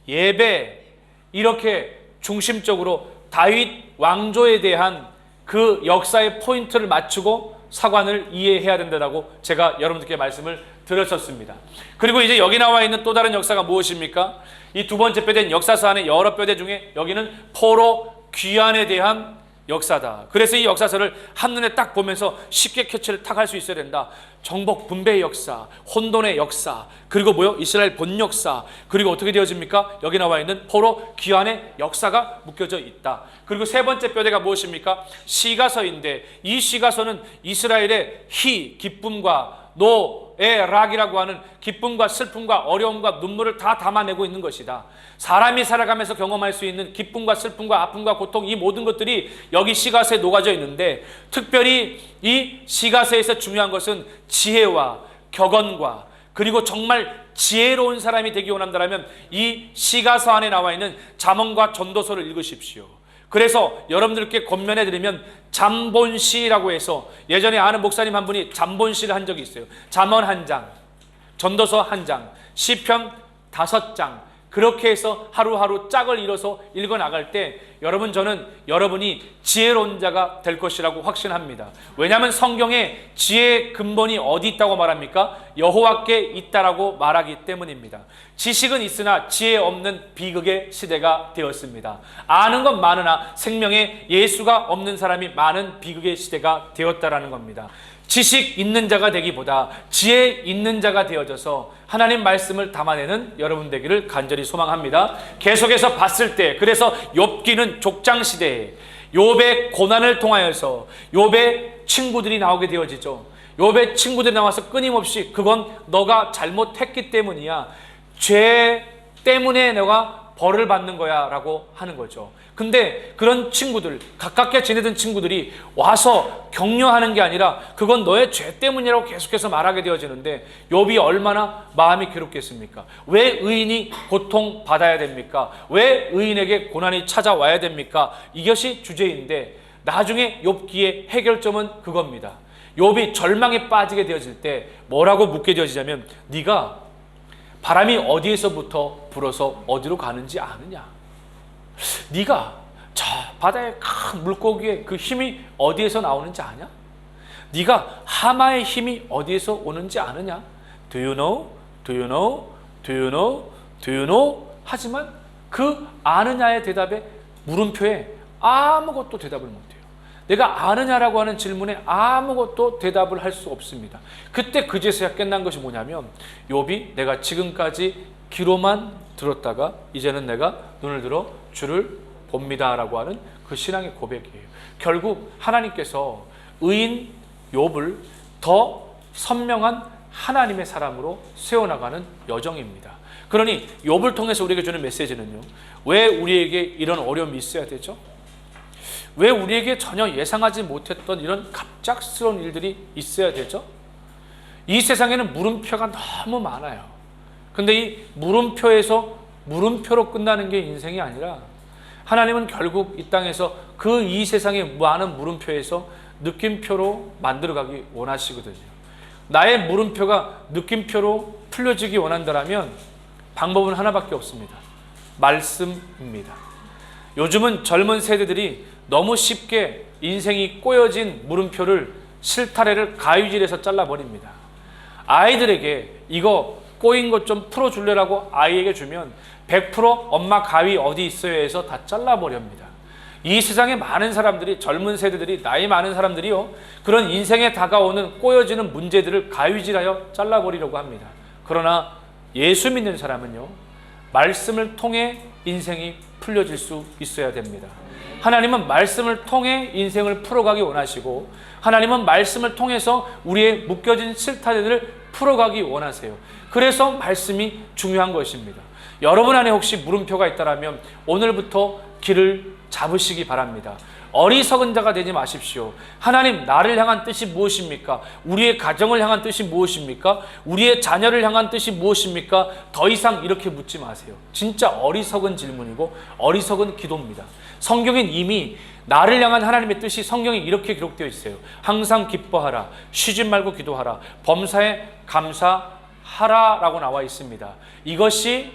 예배 이렇게 중심적으로 다윗 왕조에 대한 그 역사의 포인트를 맞추고 사관을 이해해야 된다고 제가 여러분들께 말씀을 드렸었습니다. 그리고 이제 여기 나와 있는 또 다른 역사가 무엇입니까? 이 두 번째 뼈대는 역사서 안에 여러 뼈대 중에 여기는 포로 귀환에 대한 역사다. 그래서 이 역사서를 한눈에 딱 보면서 쉽게 캐치를 딱 할 수 있어야 된다. 정복 분배의 역사, 혼돈의 역사, 그리고 뭐요? 이스라엘 본 역사, 그리고 어떻게 되어집니까? 여기 나와 있는 포로 귀환의 역사가 묶여져 있다. 그리고 세 번째 뼈대가 무엇입니까? 시가서인데, 이 시가서는 이스라엘의 희, 기쁨과 노의 락이라고 하는 기쁨과 슬픔과 어려움과 눈물을 다 담아내고 있는 것이다. 사람이 살아가면서 경험할 수 있는 기쁨과 슬픔과 아픔과 고통, 이 모든 것들이 여기 시가서에 녹아져 있는데, 특별히 이 시가서에서 중요한 것은 지혜와 격언과, 그리고 정말 지혜로운 사람이 되기 원한다면 이 시가서 안에 나와 있는 잠언과 전도서를 읽으십시오. 그래서 여러분들께 권면해 드리면 잠본시라고 해서, 예전에 아는 목사님 한 분이 잠본시를 한 적이 있어요. 잠언 한 장, 전도서 한 장, 시편 5장, 그렇게 해서 하루하루 짝을 이뤄서 읽어나갈 때 저는 여러분이 지혜로운 자가 될 것이라고 확신합니다. 왜냐하면 성경에 지혜의 근본이 어디 있다고 말합니까? 여호와께 있다라고 말하기 때문입니다. 지식은 있으나 지혜 없는 비극의 시대가 되었습니다. 아는 건 많으나 생명에 예수가 없는 사람이 많은 비극의 시대가 되었다라는 겁니다. 지식 있는 자가 되기보다 지혜 있는 자가 되어져서 하나님 말씀을 담아내는 여러분 되기를 간절히 소망합니다. 계속해서 봤을 때, 그래서 욥기는 족장 시대에 욥의 고난을 통하여서 욥의 친구들이 나오게 되어지죠. 욥의 친구들이 나와서 끊임없이 그건 너가 잘못했기 때문이야, 죄 때문에 너가 벌을 받는 거야 라고 하는 거죠. 근데 그런 친구들, 가깝게 지내던 친구들이 와서 격려하는 게 아니라 그건 너의 죄 때문이라고 계속해서 말하게 되어지는데, 욥이 얼마나 마음이 괴롭겠습니까? 왜 의인이 고통받아야 됩니까? 왜 의인에게 고난이 찾아와야 됩니까? 이것이 주제인데, 나중에 욥기의 해결점은 그겁니다. 욥이 절망에 빠지게 되어질 때 뭐라고 묻게 되어지냐면, 네가 바람이 어디에서부터 불어서 어디로 가는지 아느냐? 네가 저 바다의 큰 물고기의 그 힘이 어디에서 나오는지 아냐? 네가 하마의 힘이 어디에서 오는지 아느냐? Do you know? Do you know? Do you know? Do you know? 하지만 그 아느냐의 대답에 물음표에 아무것도 대답을 못해요. 내가 아느냐라고 하는 질문에 아무것도 대답을 할 수 없습니다. 그때 그제서야 깨난 것이 뭐냐면, 욥이 내가 지금까지 귀로만 들었다가 이제는 내가 눈을 들어 주를 봅니다 라고 하는 그 신앙의 고백이에요. 결국 하나님께서 의인 욥을 더 선명한 하나님의 사람으로 세워나가는 여정입니다. 그러니 욥을 통해서 우리에게 주는 메시지는요, 왜 우리에게 이런 어려움이 있어야 되죠? 왜 우리에게 전혀 예상하지 못했던 이런 갑작스러운 일들이 있어야 되죠? 이 세상에는 물음표가 너무 많아요. 근데 이 물음표에서 물음표로 끝나는 게 인생이 아니라, 하나님은 결국 이 땅에서 그 이 세상의 많은 물음표에서 느낌표로 만들어가기 원하시거든요. 나의 물음표가 느낌표로 풀려지기 원한다면 방법은 하나밖에 없습니다. 말씀입니다. 요즘은 젊은 세대들이 너무 쉽게 인생이 꼬여진 물음표를 실타래를 가위질해서 잘라버립니다. 아이들에게 이거 꼬인 것 좀 풀어줄래라고 아이에게 주면 100% 엄마 가위 어디 있어요 해서 다 잘라버립니다. 이 세상에 많은 사람들이, 젊은 세대들이, 나이 많은 사람들이요, 그런 인생에 다가오는 꼬여지는 문제들을 가위질하여 잘라버리려고 합니다. 그러나 예수 믿는 사람은요, 말씀을 통해 인생이 풀려질 수 있어야 됩니다. 하나님은 말씀을 통해 인생을 풀어가기 원하시고, 하나님은 말씀을 통해서 우리의 묶여진 실타래들을 풀어가기 원하세요. 그래서 말씀이 중요한 것입니다. 여러분 안에 혹시 물음표가 있다면 오늘부터 길을 잡으시기 바랍니다. 어리석은 자가 되지 마십시오. 하나님, 나를 향한 뜻이 무엇입니까? 우리의 가정을 향한 뜻이 무엇입니까? 우리의 자녀를 향한 뜻이 무엇입니까? 더 이상 이렇게 묻지 마세요. 진짜 어리석은 질문이고 어리석은 기도입니다. 성경엔 이미 나를 향한 하나님의 뜻이 성경에 이렇게 기록되어 있어요. 항상 기뻐하라, 쉬지 말고 기도하라, 범사에 감사하라 라고 나와 있습니다. 이것이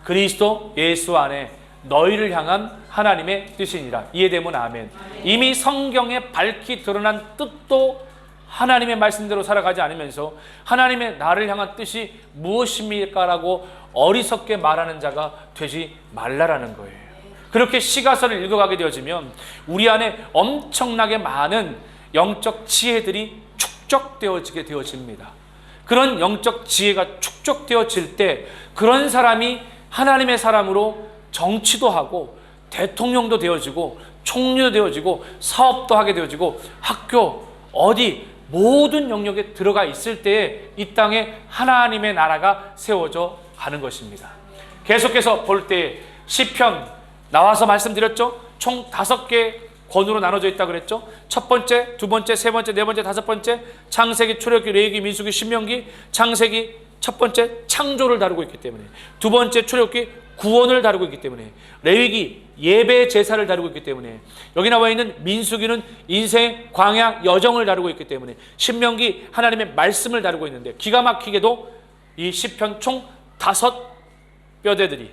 그리스도 예수 안에 너희를 향한 하나님의 뜻이니라. 이해되면 아멘. 이미 성경에 밝히 드러난 뜻도 하나님의 말씀대로 살아가지 않으면서 하나님의 나를 향한 뜻이 무엇입니까? 라고 어리석게 말하는 자가 되지 말라라는 거예요. 그렇게 시가서를 읽어가게 되어지면 우리 안에 엄청나게 많은 영적 지혜들이 축적되어지게 되어집니다. 그런 영적 지혜가 축적되어질 때 그런 사람이 하나님의 사람으로 정치도 하고 대통령도 되어지고 총리도 되어지고 사업도 하게 되어지고 학교 어디 모든 영역에 들어가 있을 때에 이 땅에 하나님의 나라가 세워져 가는 것입니다. 계속해서 볼 때 시편 나와서 말씀드렸죠. 총 5개 권으로 나눠져 있다 그랬죠. 첫 번째, 두 번째, 세 번째, 네 번째, 다섯 번째, 창세기, 출애굽기, 레위기, 민수기, 신명기. 창세기 첫 번째 창조를 다루고 있기 때문에, 두 번째 출애굽기 구원을 다루고 있기 때문에, 레위기 예배 제사를 다루고 있기 때문에, 여기 나와 있는 민수기는 인생 광야 여정을 다루고 있기 때문에, 신명기 하나님의 말씀을 다루고 있는데, 기가 막히게도 이 시편 총 5뼈대들이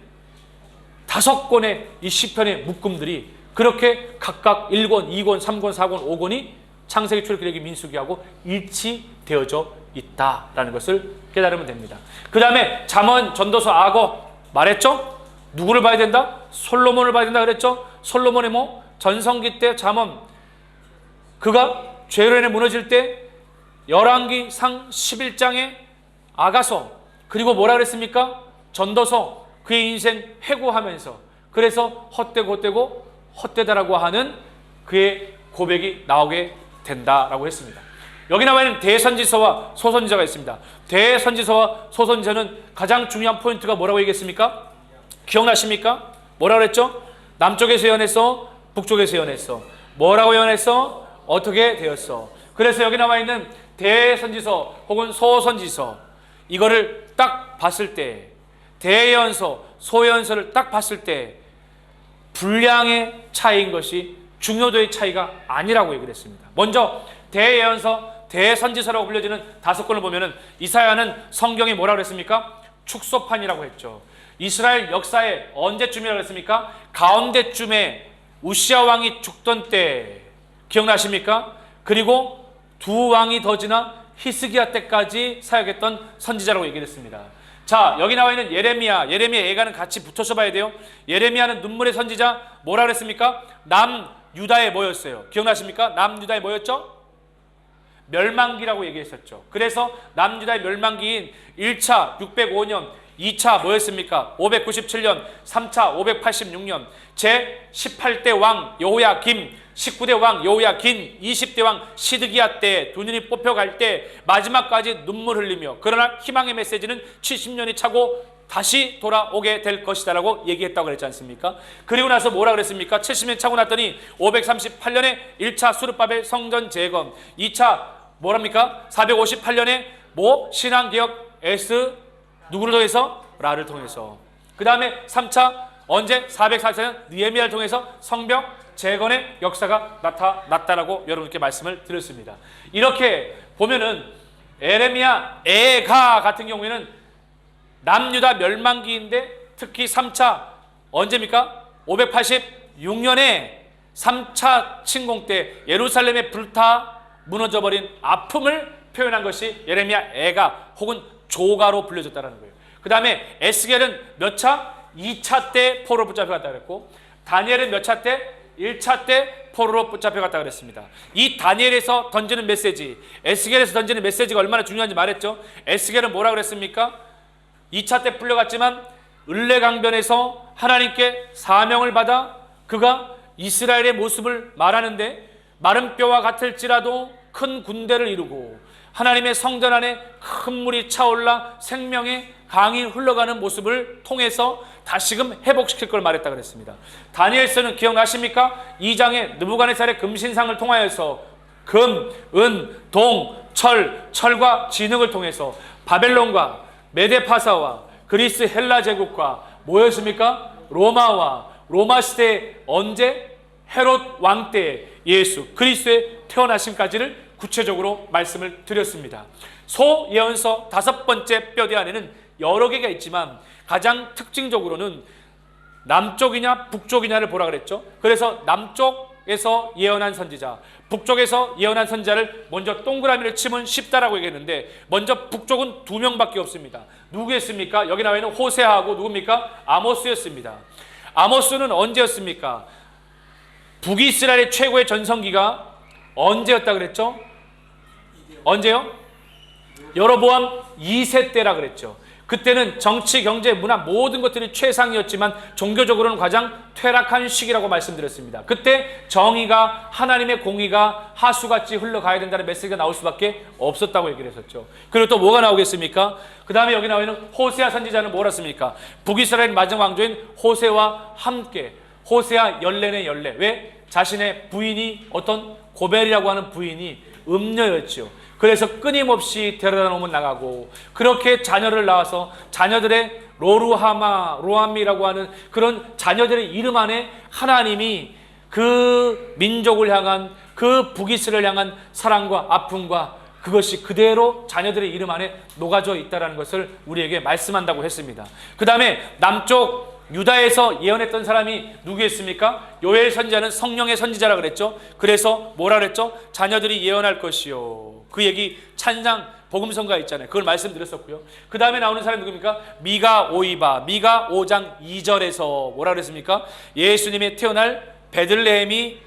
5권의 이 시편의 묶음들이 그렇게 각각 1권, 2권, 3권, 4권, 5권이 창세기, 출애굽기, 레위기, 민수기하고 일치되어져 있다라는 것을 깨달으면 됩니다. 그 다음에 잠언, 전도서, 악어 말했죠? 누구를 봐야 된다? 솔로몬을 봐야 된다 그랬죠? 솔로몬의 전성기 때 잠언, 그가 죄로 인해 무너질 때 열왕기 상 11장에 아가서, 그리고 뭐라 그랬습니까? 전도서, 그의 인생 회고하면서, 그래서 헛되고 헛되다라고 하는 그의 고백이 나오게 된다라고 했습니다. 여기 나와 있는 대선지서와 소선지서가 있습니다. 대선지서와 소선지서는 가장 중요한 포인트가 뭐라고 얘기했습니까? 기억나십니까? 뭐라고 그랬죠? 남쪽에서 예언했어, 북쪽에서 예언했어. 뭐라고 예언했어? 어떻게 되었어? 그래서 여기 나와 있는 대선지서 혹은 소선지서, 이거를 딱 봤을 때, 대예언서, 소예언서를 딱 봤을 때 분량의 차이인 것이 중요도의 차이가 아니라고 얘기를 했습니다. 먼저 대예언서, 대선지서라고 불려지는 5권을 보면은 이사야는 성경이 뭐라고 그랬습니까? 축소판이라고 했죠. 이스라엘 역사에 언제쯤이라고 했습니까? 가운데쯤에 우시아 왕이 죽던 때, 기억나십니까? 그리고 2 왕이 더 지나 히스기야 때까지 사역했던 선지자라고 얘기를 했습니다. 자, 여기 나와 있는 예레미야, 예가는 같이 붙어서 봐야 돼요. 예레미야는 눈물의 선지자, 뭐라 그랬습니까? 남유다에 뭐였어요? 기억나십니까? 남유다에 뭐였죠? 멸망기라고 얘기했었죠. 그래서 남유다의 멸망기인 1차 605년, 2차 뭐였습니까? 597년, 3차 586년, 제 18대 왕 여호야김, 19대 왕 여호야긴, 20대 왕 시드기야 때 두 눈이 뽑혀갈 때 마지막까지 눈물 흘리며, 그러나 희망의 메시지는 70년이 차고 다시 돌아오게 될 것이다 라고 얘기했다고 그랬지 않습니까? 그리고 나서 뭐라 그랬습니까? 70년 차고 났더니 538년에 1차 수르바벨 성전 재건, 2차 뭐랍니까? 458년에 신앙개혁 S 누구를 통해서? 라를 통해서. 그 다음에 3차 언제? 444년 느헤미야를 통해서 성벽 재건의 역사가 나타났다라고 여러분께 말씀을 드렸습니다. 이렇게 보면은 에레미야, 에가 같은 경우에는 남유다 멸망기인데, 특히 3차 언제입니까? 586년에 3차 침공 때 예루살렘에 불타 무너져버린 아픔을 표현한 것이 예레미야 에가 혹은 조가로 불려졌다는 거예요. 그 다음에 에스겔은 몇 차? 2차 때 포로로 붙잡혀갔다 그랬고, 다니엘은 몇 차 때? 1차 때 포로로 붙잡혀갔다 그랬습니다. 이 다니엘에서 던지는 메시지, 에스겔에서 던지는 메시지가 얼마나 중요한지 말했죠. 에스겔은 뭐라 그랬습니까? 2차 때 풀려갔지만 을레강변에서 하나님께 사명을 받아 그가 이스라엘의 모습을 말하는데, 마른 뼈와 같을지라도 큰 군대를 이루고 하나님의 성전 안에 큰 물이 차올라 생명의 강이 흘러가는 모습을 통해서 다시금 회복시킬 걸 말했다 그랬습니다. 다니엘서는 기억나십니까? 2장에 느부갓네살의 금신상을 통하여서 금, 은, 동, 철과 진흙을 통해서 바벨론과 메데파사와 그리스 헬라 제국과 뭐였습니까? 로마 시대에 언제? 헤롯 왕 때 예수 그리스도의 태어나심까지를 구체적으로 말씀을 드렸습니다. 소예언서 5번째 뼈대 안에는 여러 개가 있지만 가장 특징적으로는 남쪽이냐 북쪽이냐를 보라 그랬죠. 그래서 남쪽에서 예언한 선지자, 북쪽에서 예언한 선지자를 먼저 동그라미를 치면 쉽다라고 얘기했는데, 먼저 북쪽은 2명밖에 없습니다. 누구였습니까? 여기 나와 있는 호세아하고 누굽니까? 아모스였습니다. 아모스는 언제였습니까? 북이스라엘의 최고의 전성기가 언제였다 그랬죠? 언제요? 여로보암 2세 때라 그랬죠. 그때는 정치, 경제, 문화 모든 것들이 최상이었지만 종교적으로는 가장 퇴락한 시기라고 말씀드렸습니다. 그때 정의가, 하나님의 공의가 하수같이 흘러가야 된다는 메시지가 나올 수밖에 없었다고 얘기를 했었죠. 그리고 또 뭐가 나오겠습니까? 그 다음에 여기 나와 있는 호세아 선지자는 뭐라 습니까? 북이스라엘 마지막 왕조인 호세와 함께, 호세아 열례네 열례. 왜? 자신의 부인이, 어떤 고벨이라고 하는 부인이 음녀였죠. 그래서 끊임없이 데려다 놓으면 나가고, 그렇게 자녀를 낳아서 자녀들의 로함이라고 하는 그런 자녀들의 이름 안에 하나님이 그 민족을 향한, 그 북이스라엘을 향한 사랑과 아픔과 그것이 그대로 자녀들의 이름 안에 녹아져 있다는 것을 우리에게 말씀한다고 했습니다. 그 다음에 남쪽 유다에서 예언했던 사람이 누구였습니까? 요엘 선지자는 성령의 선지자라 그랬죠. 그래서 뭐라 그랬죠? 자녀들이 예언할 것이요. 그 얘기 찬양 복음성가 있잖아요. 그걸 말씀드렸었고요. 그 다음에 나오는 사람이 누굽니까? 미가 5장 2절에서 뭐라 그랬습니까? 예수님의 태어날 베들레헴이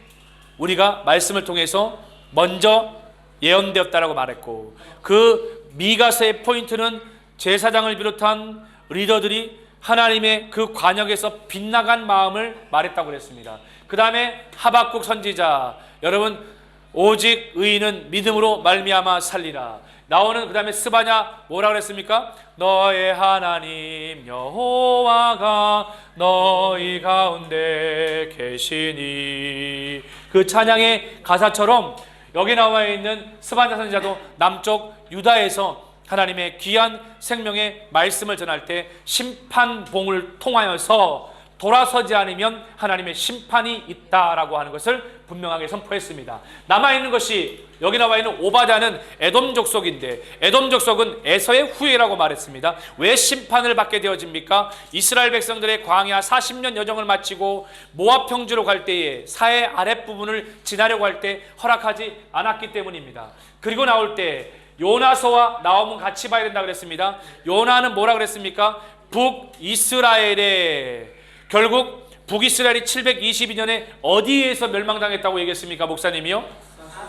우리가 말씀을 통해서 먼저 예언되었다라고 말했고, 그 미가서의 포인트는 제사장을 비롯한 리더들이 하나님의 그 관역에서 빗나간 마음을 말했다고 그랬습니다. 그 다음에 하박국 선지자, 여러분 오직 의인은 믿음으로 말미암아 살리라 나오는, 그 다음에 스바냐 뭐라 그랬습니까? 너의 하나님 여호와가 너희 가운데 계시니. 그 찬양의 가사처럼 여기 나와 있는 스바냐 선지자도 남쪽 유다에서 하나님의 귀한 생명의 말씀을 전할 때 심판봉을 통하여서 돌아서지 않으면 하나님의 심판이 있다라고 하는 것을 분명하게 선포했습니다. 남아있는 것이, 여기 나와 있는 오바댜는 에돔 족속인데, 에돔 족속은 에서의 후예라고 말했습니다. 왜 심판을 받게 되어집니까? 이스라엘 백성들의 광야 40년 여정을 마치고 모압 평지로 갈 때에 사해 아랫부분을 지나려고 할 때 허락하지 않았기 때문입니다. 그리고 나올 때 요나서와 나홈은 같이 봐야 된다 그랬습니다. 요나는 뭐라 그랬습니까? 북이스라엘에, 결국 북이스라엘이 722년에 어디에서 멸망당했다고 얘기했습니까? 목사님이요?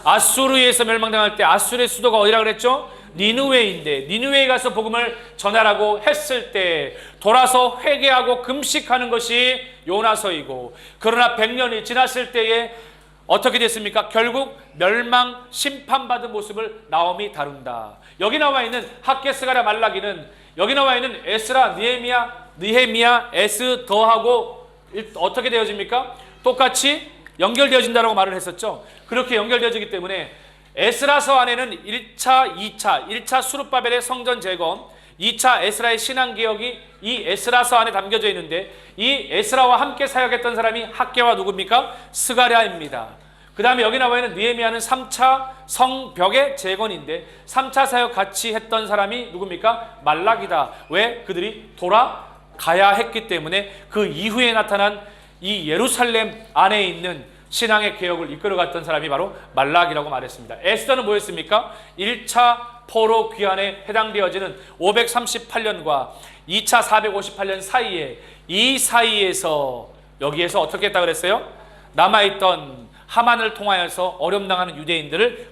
아수르에서 멸망당할 때 아수르의 수도가 어디라 그랬죠? 니느웨인데, 니느웨에 가서 복음을 전하라고 했을 때 돌아서 회개하고 금식하는 것이 요나서이고, 그러나 100년이 지났을 때에 어떻게 됐습니까? 결국 멸망 심판받은 모습을 나홈이 다룬다. 여기 나와 있는 학개스가랴 말라기는, 여기 나와 있는 에스라, 느헤미야, 에스더하고 어떻게 되어집니까? 똑같이 연결되어진다라고 말을 했었죠. 그렇게 연결되어지기 때문에 에스라서 안에는 1차 수룹바벨의 성전 재건, 2차 에스라의 신앙개혁이 이 에스라서 안에 담겨져 있는데, 이 에스라와 함께 사역했던 사람이 학개와 누굽니까? 스가랴입니다. 그 다음에 여기 나와 있는 느헤미야는 3차 성벽의 재건인데, 3차 사역 같이 했던 사람이 누굽니까? 말라기다. 왜? 그들이 돌아가야 했기 때문에 그 이후에 나타난 이 예루살렘 안에 있는 신앙의 개혁을 이끌어갔던 사람이 바로 말라기라고 말했습니다. 에스더는 뭐였습니까? 1차 포로 귀환에 해당되어지는 538년과 2차 458년 사이에, 이 사이에서 여기에서 어떻게 했다 그랬어요? 남아있던 하만을 통하여서 어려움당하는 유대인들을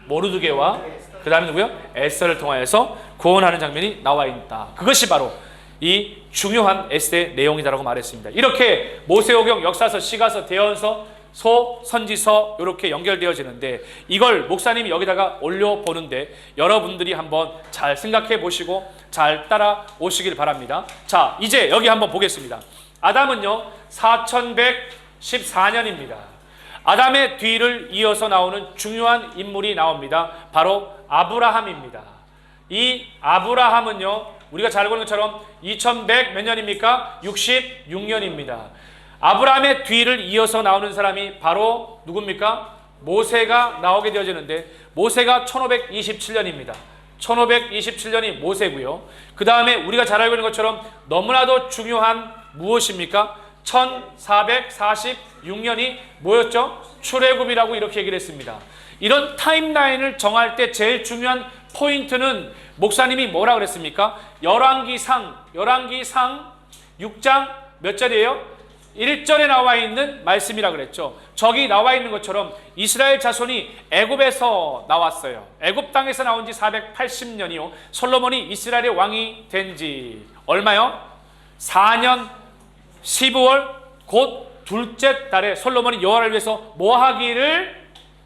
모르드게와 그 다음에 누구요? 에스더를 통하여서 구원하는 장면이 나와 있다. 그것이 바로 이 중요한 에스더의 내용이다라고 말했습니다. 이렇게 모세오경, 역사서, 시가서, 대언서, 선지서 이렇게 연결되어지는데, 이걸 목사님이 여기다가 올려보는데 여러분들이 한번 잘 생각해 보시고 잘 따라오시길 바랍니다. 자, 이제 여기 한번 보겠습니다. 아담은요 4114년입니다. 아담의 뒤를 이어서 나오는 중요한 인물이 나옵니다. 바로 아브라함입니다. 이 아브라함은요 우리가 잘 보는 것처럼 2100 몇 년입니까? 66년입니다. 아브라함의 뒤를 이어서 나오는 사람이 바로 누굽니까? 모세가 나오게 되어지는데, 모세가 1527년입니다. 1527년이 모세고요. 그 다음에 우리가 잘 알고 있는 것처럼 너무나도 중요한 무엇입니까? 1446년이 뭐였죠? 출애굽이라고 이렇게 얘기를 했습니다. 이런 타임라인을 정할 때 제일 중요한 포인트는 목사님이 뭐라 그랬습니까? 열왕기상 6장 몇 절이에요? 1절에 나와 있는 말씀이라 그랬죠. 저기 나와 있는 것처럼 이스라엘 자손이 애굽에서 나왔어요. 애굽 땅에서 나온 지 480년이요. 솔로몬이 이스라엘의 왕이 된 지 얼마요? 4년 12월 곧 둘째 달에 솔로몬이 여호와를 위해서 뭐 하기를?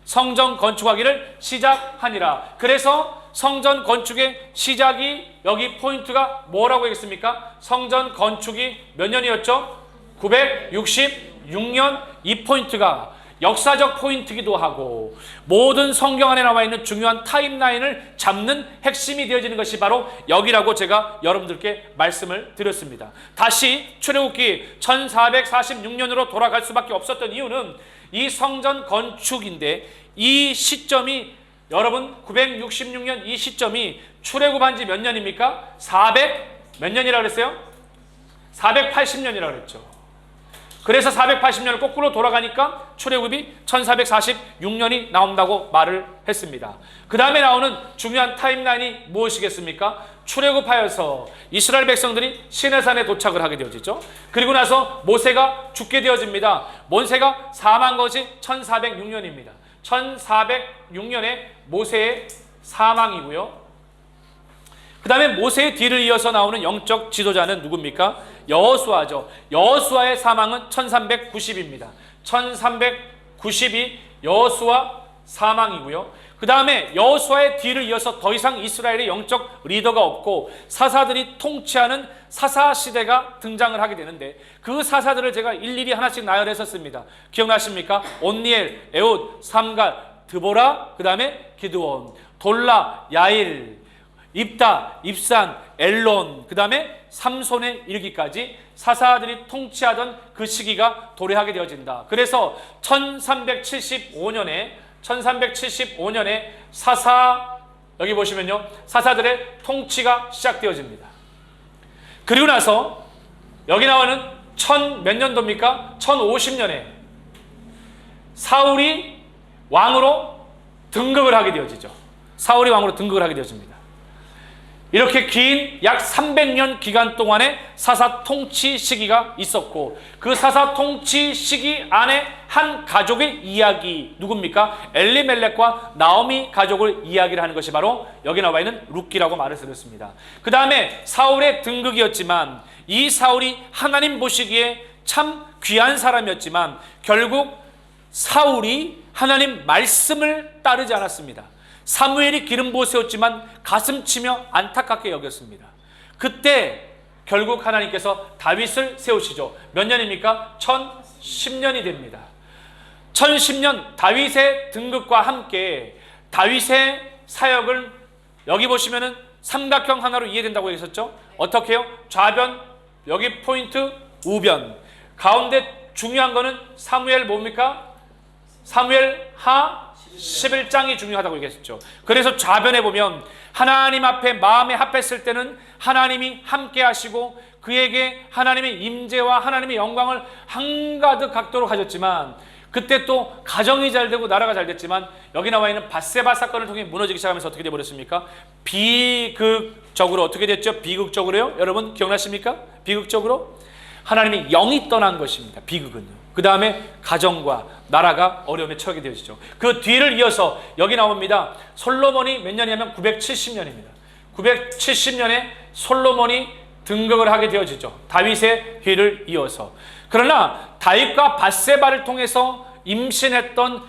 성전 건축하기를 시작하니라. 그래서 성전 건축의 시작이 여기 포인트가 뭐라고 하겠습니까? 성전 건축이 몇 년이었죠? 966년. 이 포인트가 역사적 포인트이기도 하고 모든 성경 안에 나와 있는 중요한 타임라인을 잡는 핵심이 되어지는 것이 바로 여기라고 제가 여러분들께 말씀을 드렸습니다. 다시 출애굽기 1446년으로 돌아갈 수밖에 없었던 이유는 이 성전 건축인데 이 시점이 여러분 966년 이 시점이 출애굽한 지 몇 년입니까? 400 몇 년이라고 그랬어요? 480년이라고 그랬죠. 그래서 480년을 거꾸로 돌아가니까 출애굽이 1446년이 나온다고 말을 했습니다. 그 다음에 나오는 중요한 타임라인이 무엇이겠습니까? 출애굽하여서 이스라엘 백성들이 시내산에 도착을 하게 되어지죠. 그리고 나서 모세가 죽게 되어집니다. 모세가 사망한 것이 1406년입니다. 1406년에 모세의 사망이고요. 그 다음에 모세의 뒤를 이어서 나오는 영적 지도자는 누굽니까? 여호수아죠. 여호수아의 사망은 1390입니다. 1390이 여호수아 사망이고요. 그 다음에 여호수아의 뒤를 이어서 더 이상 이스라엘의 영적 리더가 없고 사사들이 통치하는 사사 시대가 등장을 하게 되는데 그 사사들을 제가 일일이 하나씩 나열했었습니다. 기억나십니까? 온니엘, 에훗, 삼갈, 드보라, 그 다음에 기드온, 돌라, 야일, 입다, 입산, 엘론, 그 다음에 삼손에 이르기까지 사사들이 통치하던 그 시기가 도래하게 되어진다. 그래서 1375년에 사사, 여기 보시면요, 사사들의 통치가 시작되어집니다. 그리고 나서 여기 나오는 몇 년도입니까? 1050년에 사울이 왕으로 등극을 하게 되어지죠. 사울이 왕으로 등극을 하게 되어집니다. 이렇게 긴 약 300년 기간 동안의 사사 통치 시기가 있었고 그 사사 통치 시기 안에 한 가족의 이야기 누굽니까? 엘리멜렉과 나오미 가족을 이야기를 하는 것이 바로 여기 나와 있는 룻기라고 말을 드렸습니다. 그 다음에 사울의 등극이었지만 이 사울이 하나님 보시기에 참 귀한 사람이었지만 결국 사울이 하나님 말씀을 따르지 않았습니다. 사무엘이 기름 부어 세웠지만 가슴 치며 안타깝게 여겼습니다. 그때 결국 하나님께서 다윗을 세우시죠. 몇 년입니까? 1010년이 됩니다. 1010년 다윗의 등극과 함께 다윗의 사역을 여기 보시면은 삼각형 하나로 이해된다고 했었죠. 어떻게 해요? 좌변, 여기 포인트, 우변. 가운데 중요한 거는 사무엘 뭡니까? 사무엘 하 11장이 중요하다고 얘기했죠. 그래서 좌변에 보면 하나님 앞에 마음에 합했을 때는 하나님이 함께 하시고 그에게 하나님의 임재와 하나님의 영광을 한가득 갖도록 하셨지만 그때 또 가정이 잘 되고 나라가 잘 됐지만 여기 나와 있는 밧세바 사건을 통해 무너지기 시작하면서 어떻게 되어버렸습니까? 비극적으로 어떻게 됐죠? 비극적으로요? 여러분 기억나십니까? 비극적으로 하나님의 영이 떠난 것입니다. 비극은요. 그 다음에 가정과 나라가 어려움에 처하게 되어지죠. 그 뒤를 이어서 여기 나옵니다. 솔로몬이 몇 년이냐면 970년입니다. 970년에 솔로몬이 등극을 하게 되어지죠. 다윗의 뒤를 이어서. 그러나 다윗과 밧세바를 통해서 임신했던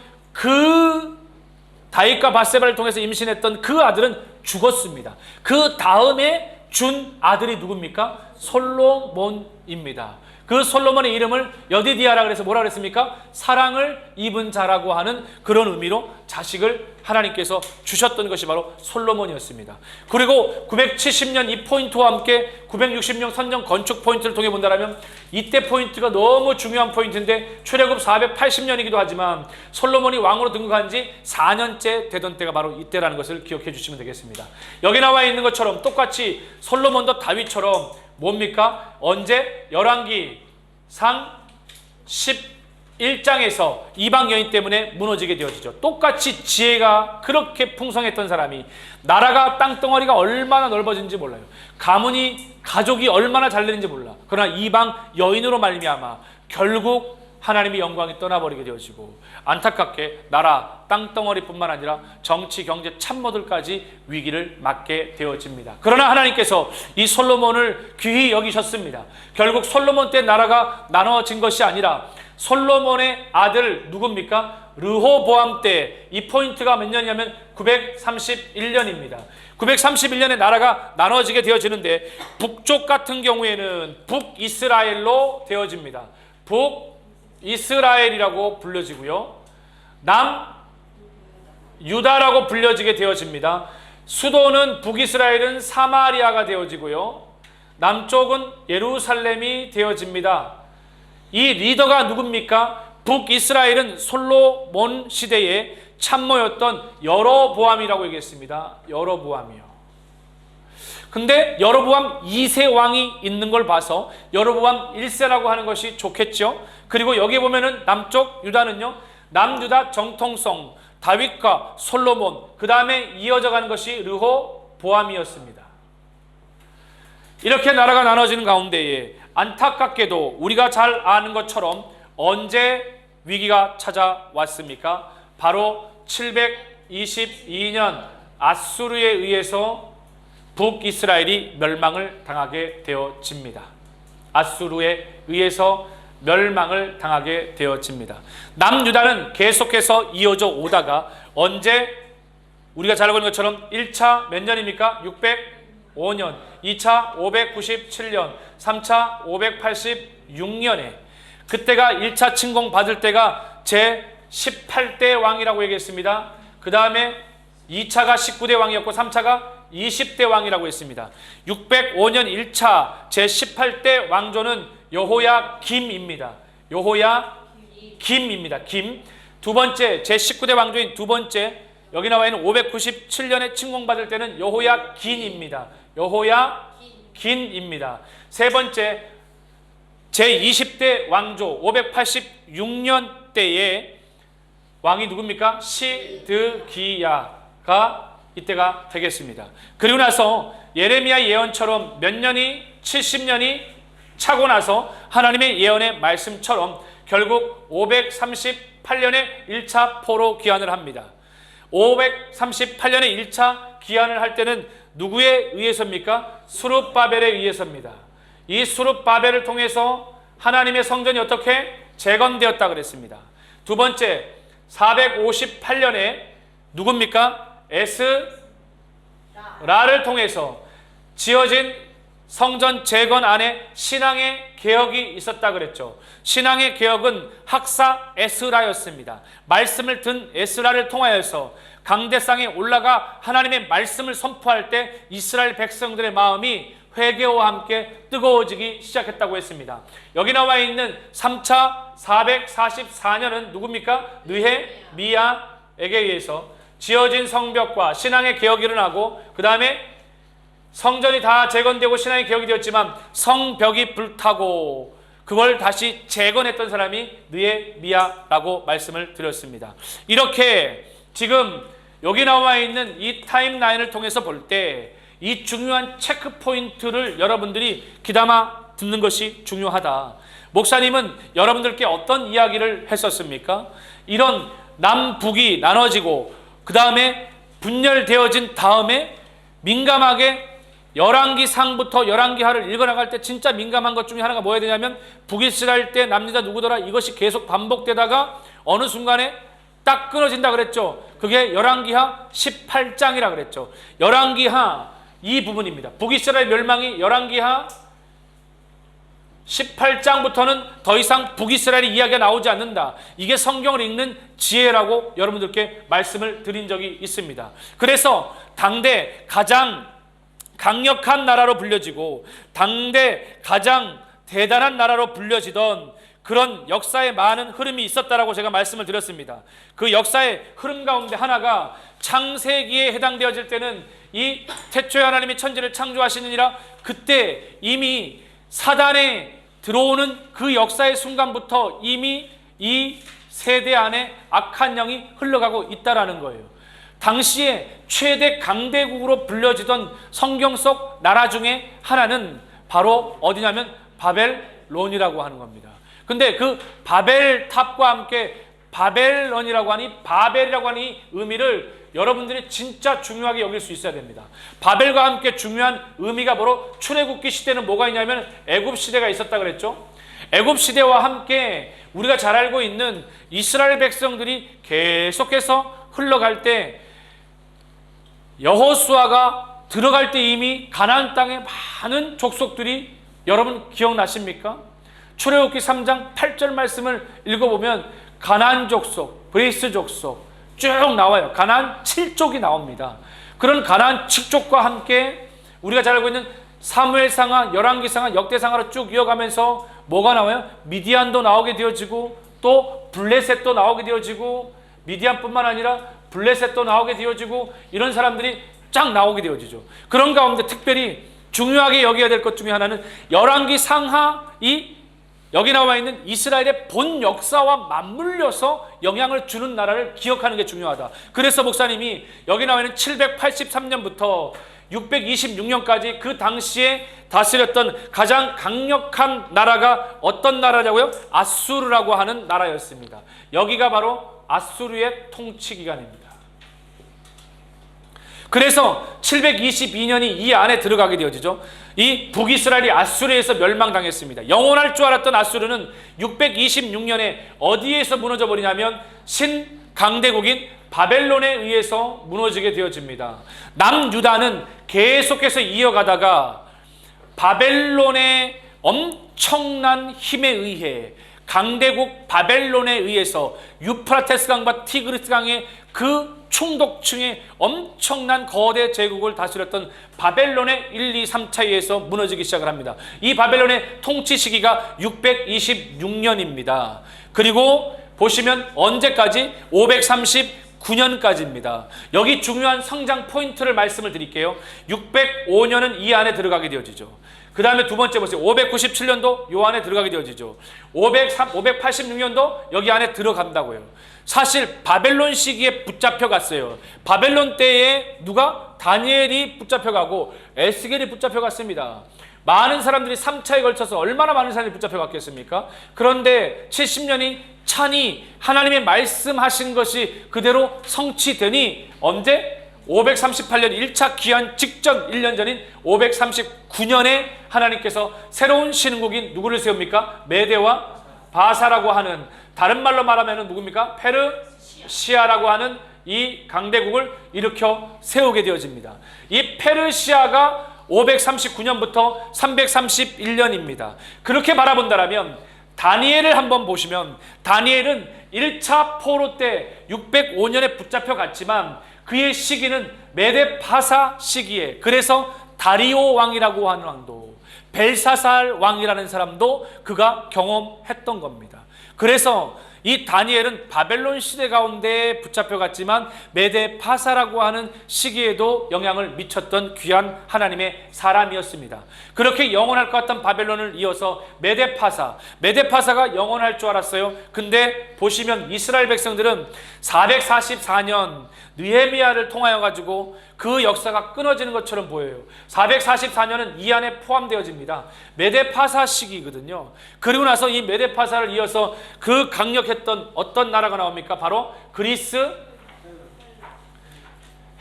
그 아들은 죽었습니다. 그 다음에 준 아들이 누굽니까? 솔로몬입니다. 그 솔로몬의 이름을 여디디아라 그래서 뭐라 그랬습니까? 사랑을 입은 자라고 하는 그런 의미로 자식을 하나님께서 주셨던 것이 바로 솔로몬이었습니다. 그리고 970년 이 포인트와 함께 960년 선정 건축 포인트를 통해 본다면 이때 포인트가 너무 중요한 포인트인데 출애굽 480년이기도 하지만 솔로몬이 왕으로 등극한 지 4년째 되던 때가 바로 이때라는 것을 기억해 주시면 되겠습니다. 여기 나와 있는 것처럼 똑같이 솔로몬도 다윗처럼 뭡니까? 언제? 열왕기 상 1장에서 이방 여인 때문에 무너지게 되어지죠. 똑같이 지혜가 그렇게 풍성했던 사람이 나라가 땅덩어리가 얼마나 넓어진지 몰라요. 가문이 가족이 얼마나 잘 되는지 몰라. 그러나 이방 여인으로 말미암아 결국 하나님의 영광이 떠나버리게 되어지고 안타깝게 나라 땅덩어리뿐만 아니라 정치 경제 참모들까지 위기를 맞게 되어집니다. 그러나 하나님께서 이 솔로몬을 귀히 여기셨습니다. 결국 솔로몬 때 나라가 나눠진 것이 아니라 솔로몬의 아들 누굽니까? 르호보암 때 이 포인트가 몇 년이냐면 931년입니다. 931년에 나라가 나눠지게 되어지는데 북쪽 같은 경우에는 북이스라엘로 되어집니다. 북이스라엘이라고 불려지고요. 남유다라고 불려지게 되어집니다. 수도는 북이스라엘은 사마리아가 되어지고요. 남쪽은 예루살렘이 되어집니다. 이 리더가 누굽니까? 북이스라엘은 솔로몬 시대에 참모였던 여로보암이라고 얘기했습니다. 여로보암이요. 근데 여로보암 2세 왕이 있는 걸 봐서 여로보암 1세라고 하는 것이 좋겠죠. 그리고 여기 보면은 남쪽 유다는요, 남유다 정통성 다윗과 솔로몬, 그 다음에 이어져 가는 것이 르호보암이었습니다. 이렇게 나라가 나눠지는 가운데에 안타깝게도 우리가 잘 아는 것처럼 언제 위기가 찾아왔습니까? 바로 722년 아수르에 의해서 북이스라엘이 멸망을 당하게 되어집니다. 아수르에 의해서 멸망을 당하게 되어집니다. 남유다는 계속해서 이어져 오다가 언제 우리가 잘 알고 있는 것처럼 1차 몇 년입니까? 605년, 2차 597년, 3차 586년에 그때가 1차 침공 받을 때가 제18대 왕이라고 얘기했습니다. 그 다음에 2차가 19대 왕이었고 3차가 20대 왕이라고 했습니다. 605년 1차 제18대 왕조는 여호야김입니다. 여호야김입니다. 김. 두 번째 제19대 왕조인 두 번째 여기 나와 있는 597년에 침공받을 때는 여호야긴입니다. 여호야긴입니다. 세 번째 제20대 왕조 586년 때에 왕이 누굽니까? 시드기야가 이때가 되겠습니다. 그리고 나서 예레미야 예언처럼 몇 년이 70년이 차고 나서 하나님의 예언의 말씀처럼 결국 538년에 1차 포로 귀환을 합니다. 538년에 1차 귀환을 할 때는 누구에 의해서입니까? 수룹바벨에 의해서입니다. 이 수룹바벨을 통해서 하나님의 성전이 어떻게 재건되었다 그랬습니다. 두 번째 458년에 누굽니까? 에스라를 통해서 지어진 성전 재건 안에 신앙의 개혁이 있었다 그랬죠. 신앙의 개혁은 학사 에스라였습니다. 말씀을 든 에스라를 통하여서 강대상에 올라가 하나님의 말씀을 선포할 때 이스라엘 백성들의 마음이 회개와 함께 뜨거워지기 시작했다고 했습니다. 여기 나와 있는 3차 444년은 누굽니까? 느헤미야에게 의해서 지어진 성벽과 신앙의 개혁이 일어나고 그 다음에 성전이 다 재건되고 신앙의 개혁이 되었지만 성벽이 불타고 그걸 다시 재건했던 사람이 느헤미야라고 말씀을 드렸습니다. 이렇게 지금 여기 나와 있는 이 타임라인을 통해서 볼 때 이 중요한 체크포인트를 여러분들이 귀담아 듣는 것이 중요하다. 목사님은 여러분들께 어떤 이야기를 했었습니까? 이런 남북이 나눠지고 그 다음에 분열되어진 다음에 민감하게 열왕기상부터 열왕기하를 읽어나갈 때 진짜 민감한 것 중에 하나가 뭐야 되냐면 북이스라엘 때 남유다 누구더라 이것이 계속 반복되다가 어느 순간에 딱 끊어진다 그랬죠. 그게 열왕기하 18장이라 그랬죠. 열왕기하 이 부분입니다. 북이스라엘 멸망이 열왕기하 18장부터는 더 이상 북이스라엘의 이야기가 나오지 않는다. 이게 성경을 읽는 지혜라고 여러분들께 말씀을 드린 적이 있습니다. 그래서 당대 가장 강력한 나라로 불려지고 당대 가장 대단한 나라로 불려지던 그런 역사의 많은 흐름이 있었다라고 제가 말씀을 드렸습니다. 그 역사의 흐름 가운데 하나가 창세기에 해당되어질 때는 이 태초에 하나님이 천지를 창조하시느니라 그때 이미 사단에 들어오는 그 역사의 순간부터 이미 이 세대 안에 악한 영이 흘러가고 있다라는 거예요. 당시에 최대 강대국으로 불려지던 성경 속 나라 중에 하나는 바로 어디냐면 바벨론이라고 하는 겁니다. 근데 그 바벨탑과 함께 바벨론이라고 하니, 바벨이라고 하니 의미를 여러분들이 진짜 중요하게 여길 수 있어야 됩니다. 바벨과 함께 중요한 의미가 바로 출애굽기 시대는 뭐가 있냐면 애굽 시대가 있었다 그랬죠. 애굽 시대와 함께 우리가 잘 알고 있는 이스라엘 백성들이 계속해서 흘러갈 때 여호수아가 들어갈 때 이미 가나안 땅에 많은 족속들이 여러분 기억나십니까? 출애굽기 3장 8절 말씀을 읽어보면 가나안 족속, 브리스 족속 쭉 나와요. 가나안 7족이 나옵니다. 그런 가나안 7족과 함께 우리가 잘 알고 있는 사무엘상하, 열왕기상하, 역대상하로 쭉 이어가면서 뭐가 나와요? 미디안도 나오게 되어지고 또 블레셋도 나오게 되어지고 미디안뿐만 아니라 블레셋도 나오게 되어지고 이런 사람들이 쫙 나오게 되어지죠. 그런 가운데 특별히 중요하게 여겨야 될 것 중에 하나는 열왕기상하 여기 나와 있는 이스라엘의 본 역사와 맞물려서 영향을 주는 나라를 기억하는 게 중요하다. 그래서 목사님이 여기 나와 있는 783년부터 626년까지 그 당시에 다스렸던 가장 강력한 나라가 어떤 나라냐고요? 아수르라고 하는 나라였습니다. 여기가 바로 아수르의 통치 기간입니다. 그래서 722년이 이 안에 들어가게 되어지죠. 이 북이스라엘이 아수르에서 멸망당했습니다. 영원할 줄 알았던 아수르는 626년에 어디에서 무너져 버리냐면 신강대국인 바벨론에 의해서 무너지게 되어집니다. 남유다는 계속해서 이어가다가 바벨론의 엄청난 힘에 의해 강대국 바벨론에 의해서 유프라테스 강과 티그리스 강의 그 충독층의 엄청난 거대 제국을 다스렸던 바벨론의 1, 2, 3차에 의해서 무너지기 시작을 합니다. 이 바벨론의 통치 시기가 626년입니다. 그리고 보시면 언제까지? 539년까지입니다. 여기 중요한 성장 포인트를 말씀을 드릴게요. 605년은 이 안에 들어가게 되어지죠. 그 다음에 두 번째 보세요. 597년도 요 안에 들어가게 되어지죠. 586년도 여기 안에 들어간다고요. 사실 바벨론 시기에 붙잡혀 갔어요. 바벨론 때에 누가? 다니엘이 붙잡혀 가고 에스겔이 붙잡혀 갔습니다. 많은 사람들이 3차에 걸쳐서 얼마나 많은 사람이 붙잡혀 갔겠습니까? 그런데 70년이 차니 하나님의 말씀하신 것이 그대로 성취되니 언제? 538년 1차 기한 직전 1년 전인 539년에 하나님께서 새로운 신국인 누구를 세웁니까? 메대와 바사라고 하는, 다른 말로 말하면 누굽니까? 페르시아라고 하는 이 강대국을 일으켜 세우게 되어집니다. 이 페르시아가 539년부터 331년입니다. 그렇게 바라본다면 다니엘을 한번 보시면 다니엘은 1차 포로 때 605년에 붙잡혀 갔지만 그의 시기는 메데파사 시기에, 그래서 다리오 왕이라고 하는 왕도, 벨사살 왕이라는 사람도 그가 경험했던 겁니다. 그래서 이 다니엘은 바벨론 시대 가운데 붙잡혀 갔지만 메데파사라고 하는 시기에도 영향을 미쳤던 귀한 하나님의 사람이었습니다. 그렇게 영원할 것 같던 바벨론을 이어서 메데파사가 영원할 줄 알았어요. 근데 보시면 이스라엘 백성들은 444년 느헤미야를 통하여 가지고 그 역사가 끊어지는 것처럼 보여요. 444년은 이 안에 포함되어집니다. 메데파사 시기거든요. 그리고 나서 이 메데파사를 이어서 그 강력했던 어떤 나라가 나옵니까? 바로 그리스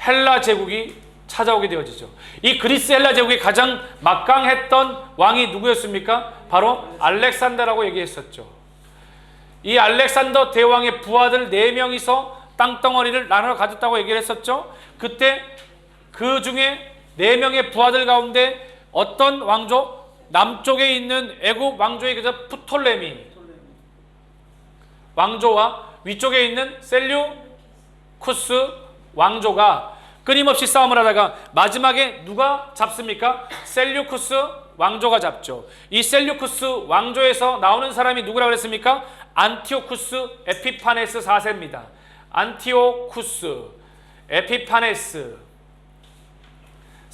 헬라 제국이 찾아오게 되어지죠. 이 그리스 헬라 제국이 가장 막강했던 왕이 누구였습니까? 바로 알렉산더라고 얘기했었죠. 이 알렉산더 대왕의 부하들 4명이서 땅덩어리를 나눠 가졌다고 얘기를 했었죠. 그때 그 중에 4명의 부하들 가운데 어떤 왕조? 남쪽에 있는 애굽 왕조의 그저 프톨레미 왕조와 위쪽에 있는 셀류쿠스 왕조가 끊임없이 싸움을 하다가 마지막에 누가 잡습니까? 셀류쿠스 왕조가 잡죠. 이 셀류쿠스 왕조에서 나오는 사람이 누구라고 그랬습니까? 안티오쿠스 에피파네스 4세입니다. 안티오쿠스 에피파네스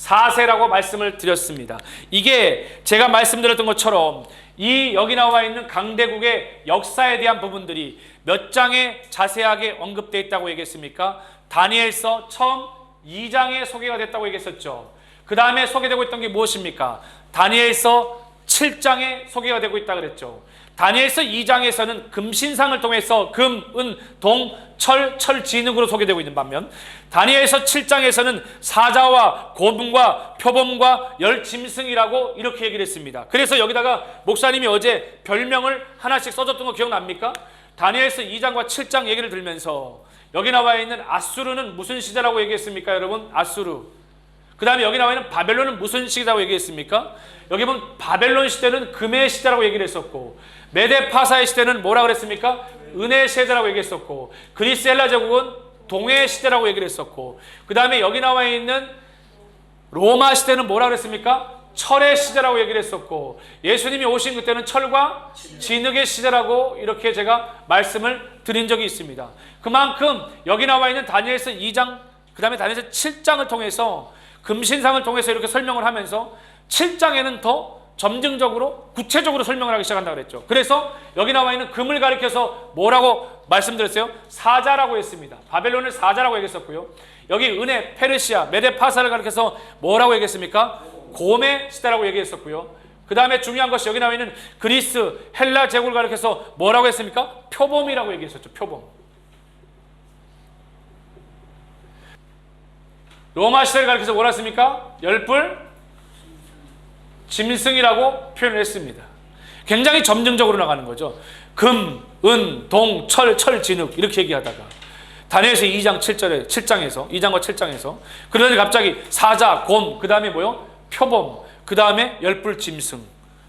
4세라고 말씀을 드렸습니다. 이게 제가 말씀드렸던 것처럼 이 여기 나와 있는 강대국의 역사에 대한 부분들이 몇 장에 자세하게 언급되어 있다고 얘기했습니까? 다니엘서 처음 2장에 소개가 됐다고 얘기했었죠. 그 다음에 소개되고 있던 게 무엇입니까? 다니엘서 7장에 소개가 되고 있다고 그랬죠. 다니엘서 2장에서는 금신상을 통해서 금, 은, 동, 철, 철진흙으로 소개되고 있는 반면 다니엘서 7장에서는 사자와 곰과 표범과 열짐승이라고 이렇게 얘기를 했습니다. 그래서 여기다가 목사님이 어제 별명을 하나씩 써줬던 거 기억납니까? 다니엘서 2장과 7장 얘기를 들면서 여기 나와 있는 아수르는 무슨 시대라고 얘기했습니까, 여러분? 아수르. 그 다음에 여기 나와 있는 바벨론은 무슨 시대라고 얘기했습니까? 여기 보면 바벨론 시대는 금의 시대라고 얘기를 했었고, 메데파사의 시대는 뭐라고 그랬습니까? 은혜의 시대라고 얘기했었고, 그리스 헬라 제국은 동해의 시대라고 얘기를 했었고, 그 다음에 여기 나와 있는 로마 시대는 뭐라고 그랬습니까? 철의 시대라고 얘기를 했었고, 예수님이 오신 그때는 철과 진흙의 시대라고 이렇게 제가 말씀을 드린 적이 있습니다. 그만큼 여기 나와 있는 다니엘서 2장, 그 다음에 다니엘서 7장을 통해서 금신상을 통해서 이렇게 설명을 하면서 7장에는 더 점증적으로 구체적으로 설명을 하기 시작한다고 그랬죠. 그래서 여기 나와 있는 금을 가리켜서 뭐라고 말씀드렸어요? 사자라고 했습니다. 바벨론을 사자라고 얘기했었고요. 여기 은혜, 페르시아, 메데파사를 가리켜서 뭐라고 얘기했습니까? 곰의 시대라고 얘기했었고요. 그 다음에 중요한 것이 여기 나와 있는 그리스, 헬라 제국을 가리켜서 뭐라고 했습니까? 표범이라고 얘기했었죠. 표범. 로마 시대를 가리켜서 뭐라 했습니까? 열불 짐승이라고 표현을 했습니다. 굉장히 점증적으로 나가는 거죠. 금, 은, 동, 철, 철진흙 이렇게 얘기하다가 다니엘서 2장 7절에 7장에서 2장과 7장에서 그러더니 갑자기 사자, 곰, 그 다음에 뭐요? 표범, 그 다음에 열불 짐승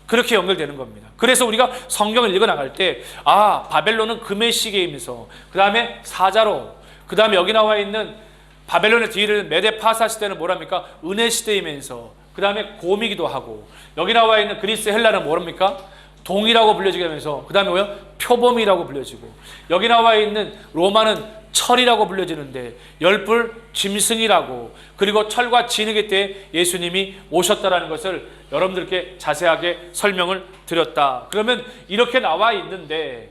그렇게 연결되는 겁니다. 그래서 우리가 성경을 읽어 나갈 때 바벨론은 금의 시계이면서 그 다음에 사자로, 그 다음에 여기 나와 있는 바벨론의 뒤를 메데파사 시대는 뭐랍니까? 은혜 시대이면서 그 다음에 곰이기도 하고, 여기 나와 있는 그리스 헬라는 뭐랍니까? 동이라고 불려지게 하면서 그 다음에 뭐요? 표범이라고 불려지고, 여기 나와 있는 로마는 철이라고 불려지는데 열불 짐승이라고, 그리고 철과 진흙의 때 예수님이 오셨다라는 것을 여러분들께 자세하게 설명을 드렸다. 그러면 이렇게 나와 있는데,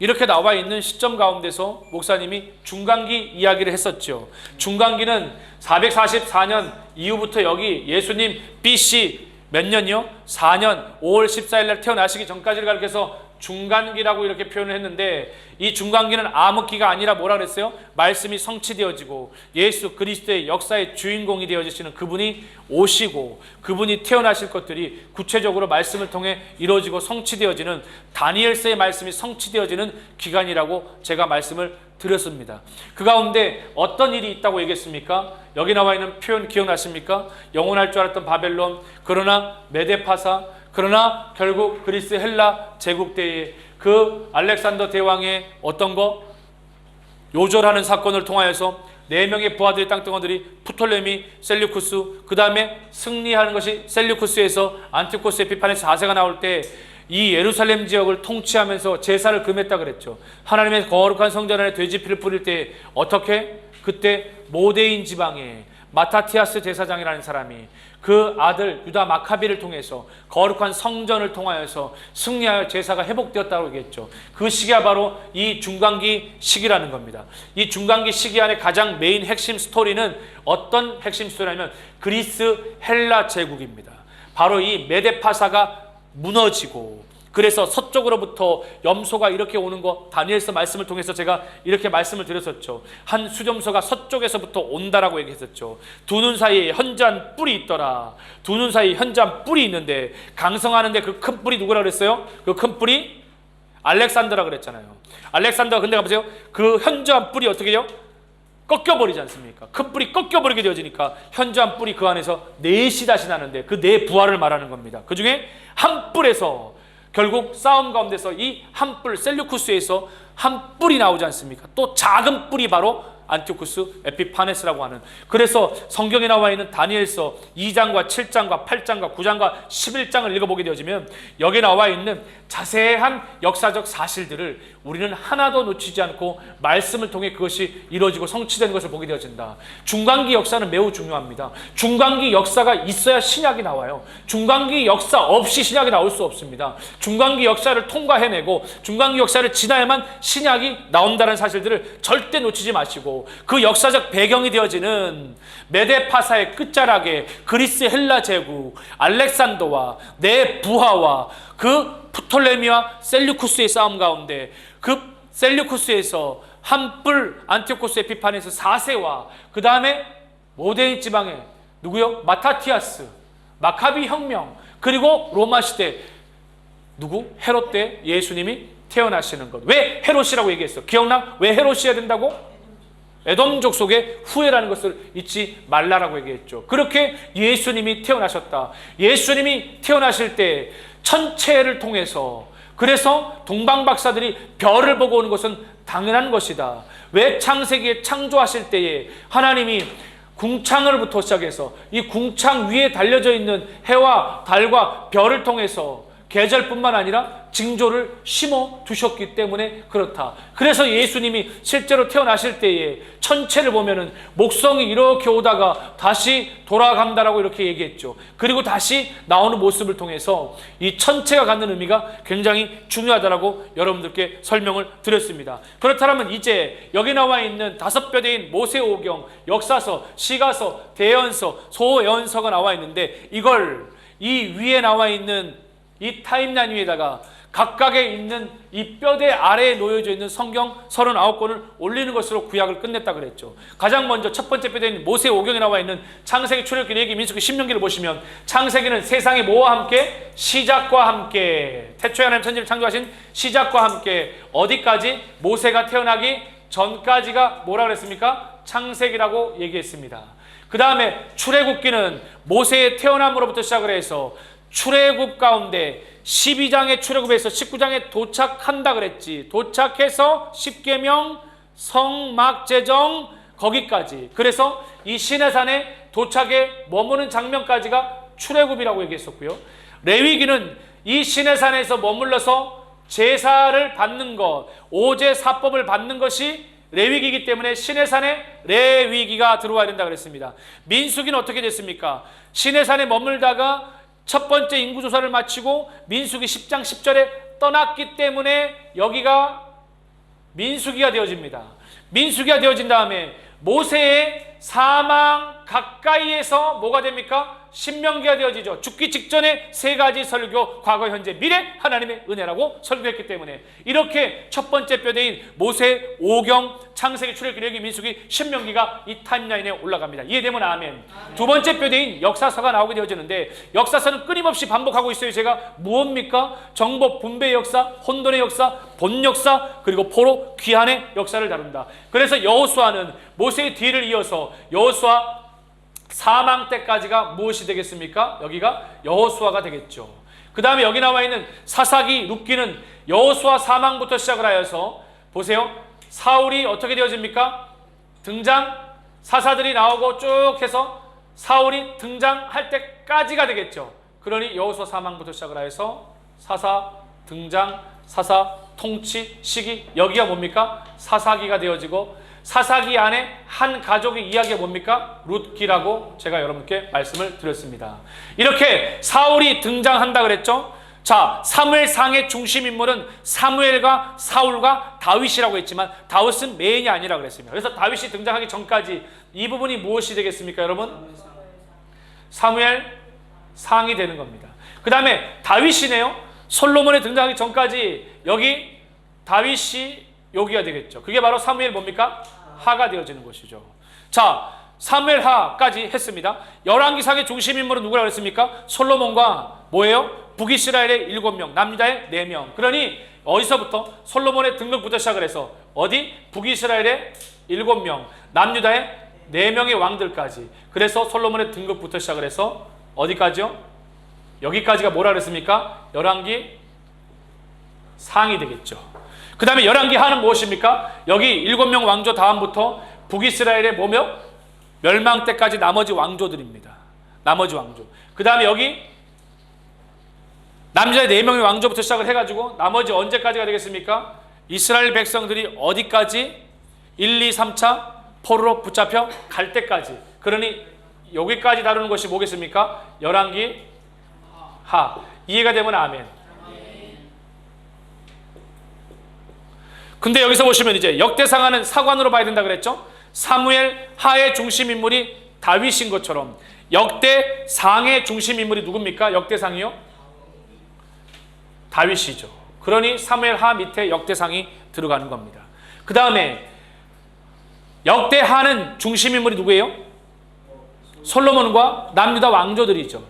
이렇게 나와 있는 시점 가운데서 목사님이 중간기 이야기를 했었죠. 중간기는 444년 이후부터 여기 예수님 BC 몇 년이요? 4년 5월 14일 날 태어나시기 전까지를 가리켜서 중간기라고 이렇게 표현을 했는데, 이 중간기는 암흑기가 아니라 뭐라 그랬어요? 말씀이 성취되어지고 예수 그리스도의 역사의 주인공이 되어지시는 그분이 오시고 그분이 태어나실 것들이 구체적으로 말씀을 통해 이루어지고 성취되어지는 다니엘서의 말씀이 성취되어지는 기간이라고 제가 말씀을 드렸습니다. 그 가운데 어떤 일이 있다고 얘기했습니까? 여기 나와 있는 표현 기억나십니까? 영원할 줄 알았던 바벨론, 그러나 메데파사, 그러나 결국 그리스 헬라 제국 때에 그 알렉산더 대왕의 어떤 거 요절하는 사건을 통하여서 4명의 부하들의 땅덩어들이 프톨레미, 셀류쿠스, 그 다음에 승리하는 것이 셀류쿠스에서 안티오코스의 비판에서 4세가 나올 때 이 예루살렘 지역을 통치하면서 제사를 금했다 그랬죠. 하나님의 거룩한 성전 안에 돼지피를 뿌릴 때 어떻게? 그때 모데인 지방에 마타티아스 제사장이라는 사람이 그 아들 유다 마카비를 통해서 거룩한 성전을 통하여서 승리하여 제사가 회복되었다고 얘기했죠. 그 시기가 바로 이 중간기 시기라는 겁니다. 이 중간기 시기 안에 가장 메인 핵심 스토리는 어떤 핵심 스토리냐면 그리스 헬라 제국입니다. 바로 이 메데파사가 무너지고, 그래서 서쪽으로부터 염소가 이렇게 오는 거 다니엘서 말씀을 통해서 제가 이렇게 말씀을 드렸었죠. 한 수렴소가 서쪽에서부터 온다라고 얘기했었죠. 두 눈 사이에 현저한 뿔이 있더라. 두 눈 사이에 현저한 뿔이 있는데 강성하는데 그 큰 뿔이 누구라 그랬어요? 그 큰 뿔이 알렉산더라 그랬잖아요. 알렉산더가 근데 가보세요. 그 현저한 뿔이 어떻게 해요? 꺾여버리지 않습니까? 큰 뿔이 꺾여버리게 되어지니까 현저한 뿔이 그 안에서 넷이 다시 나는데 그 네 부하를 말하는 겁니다. 그 중에 한 뿔에서 결국 싸움 가운데서 이 한 뿔, 셀류쿠스에서 한 뿔이 나오지 않습니까? 또 작은 뿔이 바로 안티오쿠스 에피파네스라고 하는, 그래서 성경에 나와 있는 다니엘서 2장과 7장과 8장과 9장과 11장을 읽어보게 되어지면 여기에 나와 있는 자세한 역사적 사실들을 우리는 하나도 놓치지 않고 말씀을 통해 그것이 이루어지고 성취되는 것을 보게 되어진다. 중간기 역사는 매우 중요합니다. 중간기 역사가 있어야 신약이 나와요. 중간기 역사 없이 신약이 나올 수 없습니다. 중간기 역사를 통과해내고 중간기 역사를 지나야만 신약이 나온다는 사실들을 절대 놓치지 마시고, 그 역사적 배경이 되어지는 메데파사의 끝자락에 그리스 헬라 제국 알렉산더와 내 부하와 그 프톨레미와 셀류쿠스의 싸움 가운데 그 셀류쿠스에서 한뿔 안티오코스 에피파네스 4세와 그 다음에 모데이 지방에 누구요? 마타티아스, 마카비 혁명, 그리고 로마 시대 누구? 헤롯 때 예수님이 태어나시는 것. 왜 헤롯이라고 얘기했어? 기억나? 왜 헤롯이어야 된다고? 에돔족 속의 후예라는 것을 잊지 말라라고 얘기했죠. 그렇게 예수님이 태어나셨다. 예수님이 태어나실 때 천체를 통해서, 그래서 동방박사들이 별을 보고 오는 것은 당연한 것이다. 왜 창세기에 창조하실 때에 하나님이 궁창으로부터 시작해서 이 궁창 위에 달려져 있는 해와 달과 별을 통해서 계절뿐만 아니라 징조를 심어 두셨기 때문에 그렇다. 그래서 예수님이 실제로 태어나실 때에 천체를 보면은 목성이 이렇게 오다가 다시 돌아간다라고 이렇게 얘기했죠. 그리고 다시 나오는 모습을 통해서 이 천체가 갖는 의미가 굉장히 중요하다라고 여러분들께 설명을 드렸습니다. 그렇다면 이제 여기 나와 있는 5뼈대인 모세오경, 역사서, 시가서, 대연서, 소예언서가 나와 있는데, 이걸 이 위에 나와 있는 이 타임라인 위에다가 각각에 있는 이 뼈대 아래에 놓여져 있는 성경 39권을 올리는 것으로 구약을 끝냈다 그랬죠. 가장 먼저 첫 번째 뼈대인 모세오경에 나와 있는 창세기, 출애굽기, 레위기, 민수기, 신명기를 보시면 창세기는 세상의 뭐와 함께? 시작과 함께, 태초에 하나님 천지를 창조하신 시작과 함께 어디까지? 모세가 태어나기 전까지가 뭐라 그랬습니까? 창세기라고 얘기했습니다. 그 다음에 출애굽기는 모세의 태어남으로부터 시작을 해서 출애굽 가운데 12장의 출애굽에서 19장에 도착한다 그랬지. 도착해서 십계명, 성막제정 거기까지. 그래서 이 시내산에 도착에 머무는 장면까지가 출애굽이라고 얘기했었고요. 레위기는 이 시내산에서 머물러서 제사를 받는 것, 오제사법을 받는 것이 레위기이기 때문에 시내산에 레위기가 들어와야 된다 그랬습니다. 민수기는 어떻게 됐습니까? 시내산에 머물다가 첫 번째 인구조사를 마치고 민수기 10장 10절에 떠났기 때문에 여기가 민수기가 되어집니다. 민수기가 되어진 다음에 모세의 사망 가까이에서 뭐가 됩니까? 신명기가 되어지죠. 죽기 직전에 3가지 설교, 과거, 현재, 미래, 하나님의 은혜라고 설교했기 때문에 이렇게 첫 번째 뼈대인 모세, 오경, 창세기, 출애굽기, 레위기, 민수기, 신명기가 이 타임라인에 올라갑니다. 이해되면 아멘. 두 번째 뼈대인 역사서가 나오게 되어지는데, 역사서는 끊임없이 반복하고 있어요. 제가 무엇입니까? 정복, 분배 역사, 혼돈의 역사, 본 역사, 그리고 포로, 귀환의 역사를 다룬다. 그래서 여호수아는 모세의 뒤를 이어서 여호수아 사망 때까지가 무엇이 되겠습니까? 여기가 여호수아가 되겠죠. 그 다음에 여기 나와 있는 사사기, 룻기는 여호수아 사망부터 시작을 하여서 보세요. 사울이 어떻게 되어집니까? 등장, 사사들이 나오고 쭉 해서 사울이 등장할 때까지가 되겠죠. 그러니 여호수아 사망부터 시작을 하여서 사사 등장, 사사 통치 시기, 여기가 뭡니까? 사사기가 되어지고, 사사기 안에 한 가족의 이야기가 뭡니까? 룻기라고 제가 여러분께 말씀을 드렸습니다. 이렇게 사울이 등장한다 그랬죠. 자, 사무엘상의 중심 인물은 사무엘과 사울과 다윗이라고 했지만 다윗은 메인이 아니라 그랬습니다. 그래서 다윗이 등장하기 전까지 이 부분이 무엇이 되겠습니까, 여러분? 사무엘상이 되는 겁니다. 그 다음에 다윗이네요. 솔로몬이 등장하기 전까지 여기 다윗이 여기가 되겠죠. 그게 바로 사무엘 뭡니까? 하가 되어지는 것이죠. 자, 사무엘하까지 했습니다. 열왕기상의 중심 인물은 누구라고 했습니까? 솔로몬과 뭐예요? 북이스라엘의 7명, 남유다의 4명. 그러니 어디서부터? 솔로몬의 등극부터 시작을 해서 어디? 북이스라엘의 7명, 남유다의 4명의 왕들까지. 그래서 솔로몬의 등극부터 시작을 해서 어디까지요? 여기까지가 뭐라 그랬습니까? 열왕기 상이 되겠죠. 그 다음에 열왕기 하는 무엇입니까? 여기 7명 왕조 다음부터 북이스라엘의 뭐며? 멸망 때까지 나머지 왕조들입니다. 나머지 왕조. 그 다음에 여기 남자의 4명의 왕조부터 시작을 해가지고 나머지 언제까지가 되겠습니까? 이스라엘 백성들이 어디까지? 1, 2, 3차 포로로 붙잡혀 갈 때까지. 그러니 여기까지 다루는 것이 뭐겠습니까? 열왕기 하. 이해가 되면 아멘. 근데 여기서 보시면 이제 역대상하는 사관으로 봐야 된다 그랬죠? 사무엘 하의 중심 인물이 다윗인 것처럼 역대상의 중심 인물이 누굽니까? 역대상이요? 다윗이죠. 그러니 사무엘 하 밑에 역대상이 들어가는 겁니다. 그 다음에 역대하는 중심 인물이 누구예요? 솔로몬과 남유다 왕조들이죠.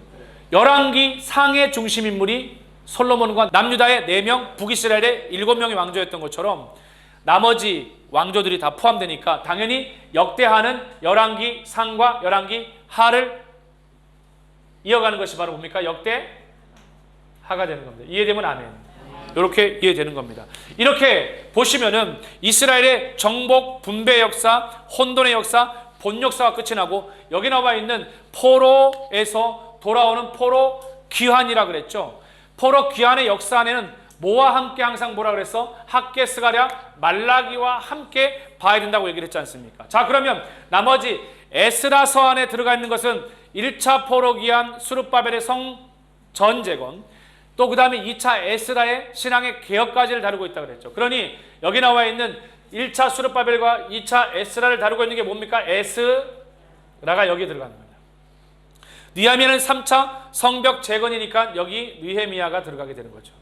열왕기 상의 중심 인물이 솔로몬과 남유다의 4명, 북이스라엘의 7명의 왕조였던 것처럼 나머지 왕조들이 다 포함되니까 당연히 역대하는 열왕기 상과 열왕기 하를 이어가는 것이 바로 뭡니까? 역대하가 되는 겁니다. 이해되면 아멘. 이렇게 이해되는 겁니다. 이렇게 보시면은 이스라엘의 정복, 분배 역사, 혼돈의 역사, 본 역사가 끝이 나고 여기 나와 있는 포로에서 돌아오는 포로 귀환이라 그랬죠. 포로 귀환의 역사 안에는 뭐와 함께 항상 뭐라 그랬어? 학개, 스가랴, 말라기와 함께 봐야 된다고 얘기를 했지 않습니까? 자, 그러면 나머지 에스라서 안에 들어가 있는 것은 1차 포로 귀환 수르바벨의 성 전재건, 또 그 다음에 2차 에스라의 신앙의 개혁까지를 다루고 있다고 그랬죠. 그러니 여기 나와 있는 1차 수르바벨과 2차 에스라를 다루고 있는 게 뭡니까? 에스라가 여기 들어가는 겁니다. 느헤미야는 3차 성벽 재건이니까 여기 느헤미야가 들어가게 되는 거죠.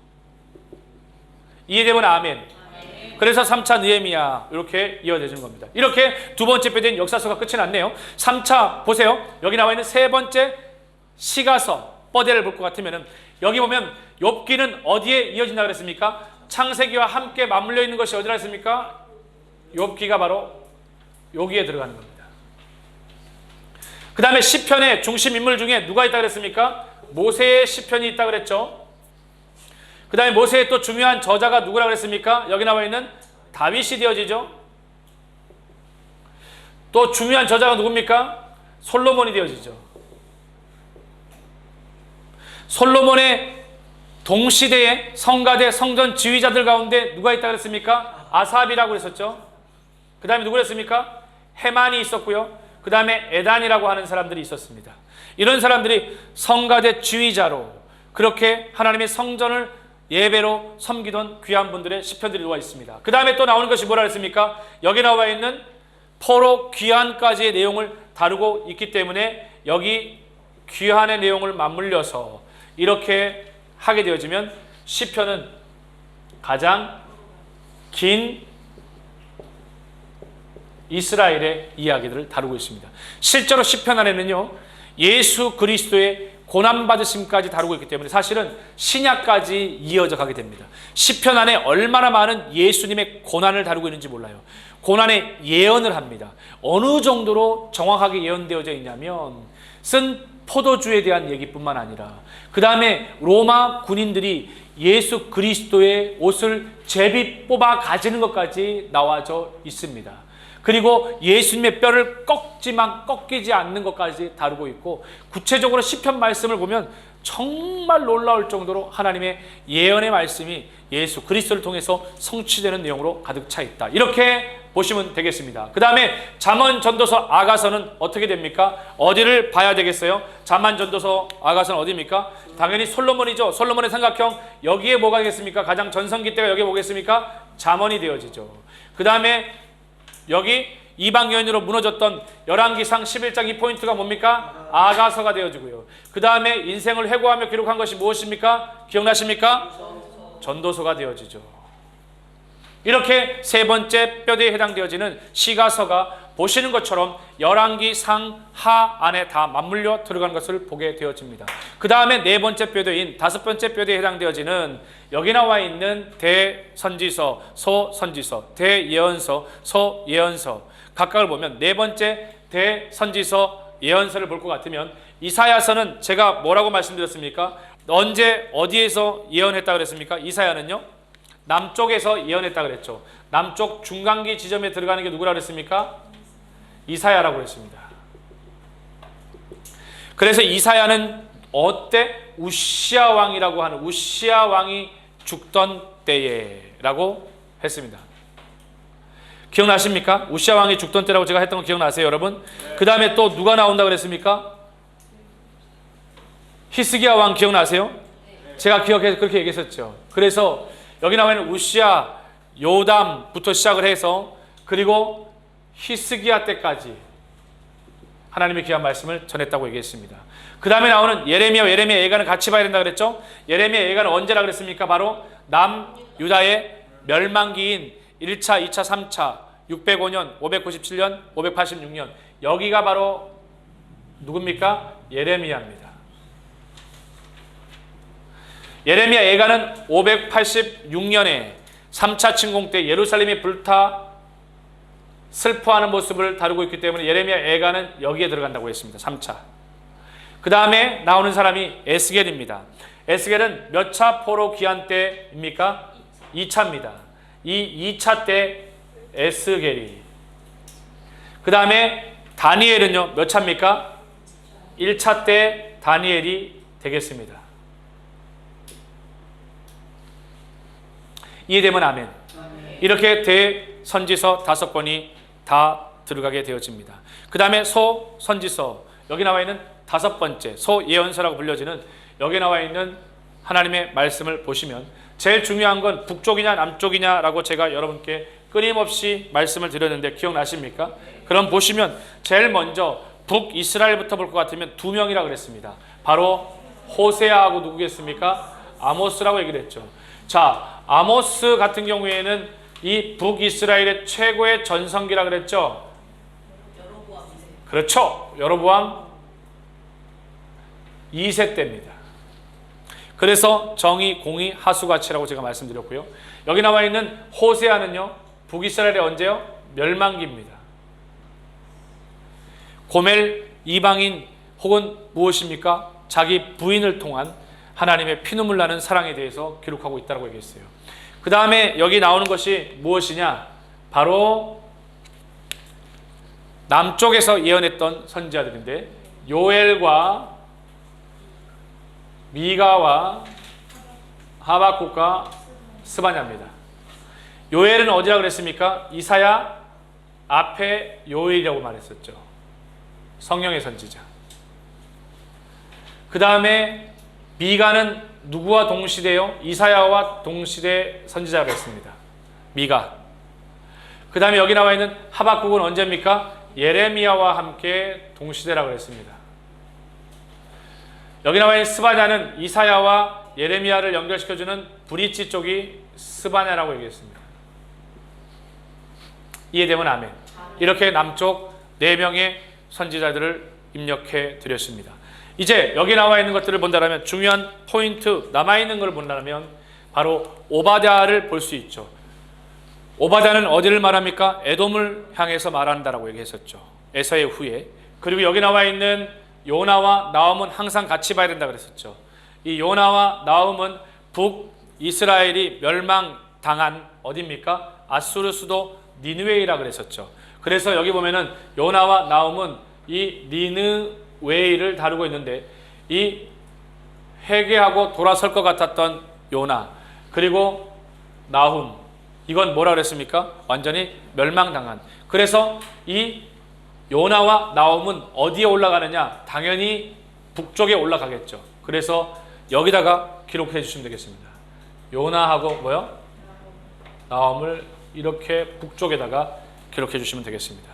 이해되면 아멘. 그래서 3차 느헤미야 이렇게 이어지는 겁니다. 이렇게 두 번째 표된 역사서가 끝이 났네요. 3차 보세요. 여기 나와 있는 세 번째 시가서 뻐대를 볼 것 같으면은 여기 보면 욥기는 어디에 이어진다 그랬습니까? 창세기와 함께 맞물려 있는 것이 어디라 했습니까? 욥기가 바로 여기에 들어가는 겁니다. 그 다음에 시편의 중심 인물 중에 누가 있다 그랬습니까? 모세의 시편이 있다 그랬죠. 그 다음에 모세의 또 중요한 저자가 누구라 그랬습니까? 여기 나와 있는 다윗이 되어지죠. 또 중요한 저자가 누굽니까? 솔로몬이 되어지죠. 솔로몬의 동시대의 성가대 성전 지휘자들 가운데 누가 있다 그랬습니까? 아삽이라고 그랬었죠. 그 다음에 누구 그랬습니까? 헤만이 있었고요. 그 다음에 에단이라고 하는 사람들이 있었습니다. 이런 사람들이 성가대 지휘자로 그렇게 하나님의 성전을 예배로 섬기던 귀한 분들의 시편들이 나와 있습니다. 그 다음에 또 나오는 것이 뭐라 했습니까? 여기 나와 있는 포로 귀환까지의 내용을 다루고 있기 때문에 여기 귀환의 내용을 맞물려서 이렇게 하게 되어지면 시편은 가장 긴 이스라엘의 이야기들을 다루고 있습니다. 실제로 시편 안에는요, 예수 그리스도의 고난받으심까지 다루고 있기 때문에 사실은 신약까지 이어져 가게 됩니다. 시편 안에 얼마나 많은 예수님의 고난을 다루고 있는지 몰라요. 고난의 예언을 합니다. 어느 정도로 정확하게 예언되어져 있냐면 쓴 포도주에 대한 얘기뿐만 아니라 그 다음에 로마 군인들이 예수 그리스도의 옷을 제비 뽑아 가지는 것까지 나와져 있습니다. 그리고 예수님의 뼈를 꺾지만 꺾이지 않는 것까지 다루고 있고 구체적으로 시편 말씀을 보면 정말 놀라울 정도로 하나님의 예언의 말씀이 예수 그리스도를 통해서 성취되는 내용으로 가득 차 있다. 이렇게 보시면 되겠습니다. 그 다음에 잠언 전도서 아가서는 어떻게 됩니까? 어디를 봐야 되겠어요? 잠언 전도서 아가서는 어디입니까? 당연히 솔로몬이죠. 솔로몬의 삼각형. 여기에 뭐가 되겠습니까? 가장 전성기 때가 여기에 뭐겠습니까? 잠언이 되어지죠. 그 다음에 여기 이방 여인으로 무너졌던 열왕기상 11장 이 포인트가 뭡니까? 아가서가 되어지고요. 그 다음에 인생을 회고하며 기록한 것이 무엇입니까? 기억나십니까? 전도서가 되어지죠. 이렇게 세 번째 뼈대에 해당되어지는 시가서가 보시는 것처럼 열왕기 상 하 안에 다 맞물려 들어간 것을 보게 되어집니다. 그 다음에 네 번째 뼈대인 다섯 번째 뼈대에 해당되어지는 여기 나와 있는 대선지서, 소선지서, 대예언서, 소예언서 각각을 보면 네 번째 대선지서 예언서를 볼 것 같으면 이사야서는 제가 뭐라고 말씀드렸습니까? 언제 어디에서 예언했다 그랬습니까? 이사야는요 남쪽에서 예언했다 그랬죠. 남쪽 중간기 지점에 들어가는 게 누구라 그랬습니까? 이사야라고 했습니다. 그래서 이사야는 어때? 우시아 왕이라고 하는, 우시아 왕이 죽던 때에 라고 했습니다. 기억나십니까? 우시아 왕이 죽던 때라고 제가 했던 거 기억나세요, 여러분? 그 다음에 또 누가 나온다고 그랬습니까? 히스기야 왕 기억나세요? 제가 기억해서 그렇게 얘기했었죠. 그래서 여기 나와 있는 우시아, 요담부터 시작을 해서 그리고 히스기야 때까지 하나님의 귀한 말씀을 전했다고 얘기했습니다. 그 다음에 나오는 예레미야 예가는 같이 봐야 된다 그랬죠? 예레미야 예가는 언제라 그랬습니까? 바로 남유다의 멸망기인 1차, 2차, 3차, 605년, 597년, 586년. 여기가 바로 누굽니까? 예레미야입니다. 예레미야 예가는 586년에 3차 침공 때 예루살렘이 불타 슬퍼하는 모습을 다루고 있기 때문에 예레미야 예가는 여기에 들어간다고 했습니다. 3차. 그 다음에 나오는 사람이 에스겔입니다. 에스겔은 몇 차 포로 귀환 때입니까? 2차입니다. 이 2차 때 에스겔이. 그 다음에 다니엘은요, 몇 차입니까? 1차 때 다니엘이 되겠습니다. 이해되면 아멘. 이렇게 대선지서 5권이 다 들어가게 되어집니다. 그 다음에 소선지서, 여기 나와 있는 5번째 소예언서라고 불려지는 여기 나와 있는 하나님의 말씀을 보시면 제일 중요한 건 북쪽이냐 남쪽이냐라고 제가 여러분께 끊임없이 말씀을 드렸는데 기억나십니까? 그럼 보시면 제일 먼저 북이스라엘부터 볼 것 같으면 2명이라고 그랬습니다. 바로 호세아하고 누구겠습니까? 아모스라고 얘기를 했죠. 자, 아모스 같은 경우에는 이 북이스라엘의 최고의 전성기라 그랬죠. 그렇죠. 여로보암 2세 때입니다. 그래서 정의, 공의, 하수가치라고 제가 말씀드렸고요. 여기 나와 있는 호세아는요, 북이스라엘의 언제요? 멸망기입니다. 고멜 이방인 혹은 무엇입니까? 자기 부인을 통한 하나님의 피눈물 나는 사랑에 대해서 기록하고 있다고 얘기했어요. 그 다음에 여기 나오는 것이 무엇이냐? 바로 남쪽에서 예언했던 선지자들인데 요엘과 미가와 하박국과 스바냐입니다. 요엘은 어디라고 그랬습니까? 이사야 앞에 요엘이라고 말했었죠. 성령의 선지자. 그 다음에 미가는 누구와 동시대요? 이사야와 동시대 선지자가 했습니다. 미가. 그 다음에 여기 나와 있는 하박국은 언제입니까? 예레미야와 함께 동시대라고 했습니다. 여기 나와 있는 스바냐는 이사야와 예레미야를 연결시켜주는 브릿지 쪽이 스바냐라고 얘기했습니다. 이해되면 아멘. 이렇게 남쪽 4명의 선지자들을 입력해 드렸습니다. 이제 여기 나와 있는 것들을 본다면 중요한 포인트, 남아있는 걸 본다면 바로 오바댜를 볼 수 있죠. 오바댜는 어디를 말합니까? 에돔을 향해서 말한다라고 얘기했었죠. 에서의 후예. 그리고 여기 나와 있는 요나와 나훔은 항상 같이 봐야 된다 그랬었죠. 이 요나와 나훔은 북이스라엘이 멸망당한 어디입니까? 아수르 수도 니느웨이라 그랬었죠. 그래서 여기 보면은 요나와 나훔은 이 니느웨이를 다루고 있는데 이 회개하고 돌아설 것 같았던 요나 그리고 나훔 이건 뭐라 그랬습니까? 완전히 멸망당한. 그래서 이 요나와 나훔은 어디에 올라가느냐? 당연히 북쪽에 올라가겠죠. 그래서 여기다가 기록해 주시면 되겠습니다. 요나하고 뭐요? 나훔을 이렇게 북쪽에다가 기록해 주시면 되겠습니다.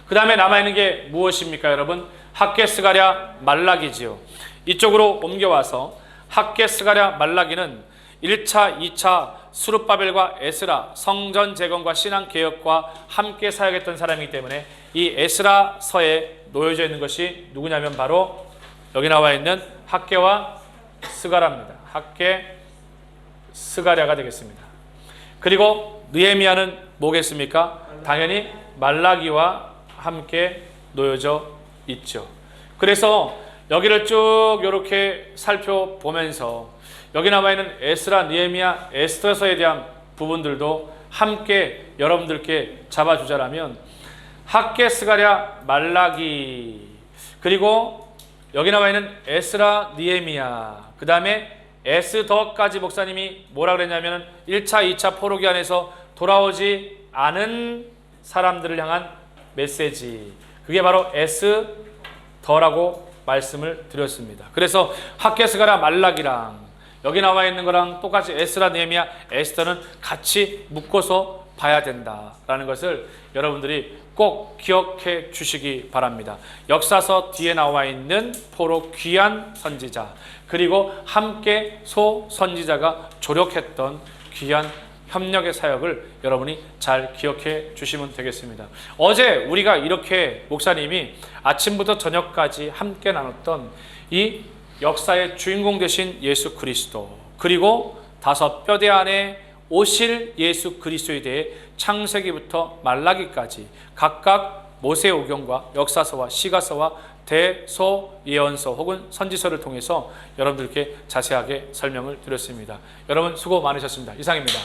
그 다음에 남아있는 게 무엇입니까, 여러분? 학개, 스가랴, 말라기지요. 이쪽으로 옮겨와서 학개, 스가랴, 말라기는 1차, 2차 수룹바벨과 에스라 성전 재건과 신앙 개혁과 함께 사역했던 사람이기 때문에 이 에스라서에 놓여져 있는 것이 누구냐면 바로 여기 나와 있는 학개와 스가랴입니다. 학개, 스가랴가 되겠습니다. 그리고 느헤미야는 뭐겠습니까? 당연히 말라기와 함께 놓여져 있죠. 그래서 여기를 쭉 이렇게 살펴보면서 여기 나와 있는 에스라, 느헤미야, 에스더서에 대한 부분들도 함께 여러분들께 잡아주자라면 학개, 스가랴, 말라기, 그리고 여기 나와 있는 에스라, 니에미야, 그 다음에 에스더까지 목사님이 뭐라 그랬냐면 1차, 2차 포로 기간에서 돌아오지 않은 사람들을 향한 메시지, 그게 바로 에스더라고 말씀을 드렸습니다. 그래서 학개, 스가랴, 말라기랑 여기 나와 있는 거랑 똑같이 에스라, 느헤미야, 에스더는 같이 묶어서 봐야 된다라는 것을 여러분들이 꼭 기억해 주시기 바랍니다. 역사서 뒤에 나와 있는 포로 귀한 선지자, 그리고 함께 소 선지자가 조력했던 귀한 협력의 사역을 여러분이 잘 기억해 주시면 되겠습니다. 어제 우리가 이렇게 목사님이 아침부터 저녁까지 함께 나눴던 이 역사의 주인공 되신 예수 그리스도, 그리고 5 뼈대 안에 오실 예수 그리스도에 대해 창세기부터 말라기까지 각각 모세오경과 역사서와 시가서와 대소 예언서 혹은 선지서를 통해서 여러분들께 자세하게 설명을 드렸습니다. 여러분 수고 많으셨습니다. 이상입니다.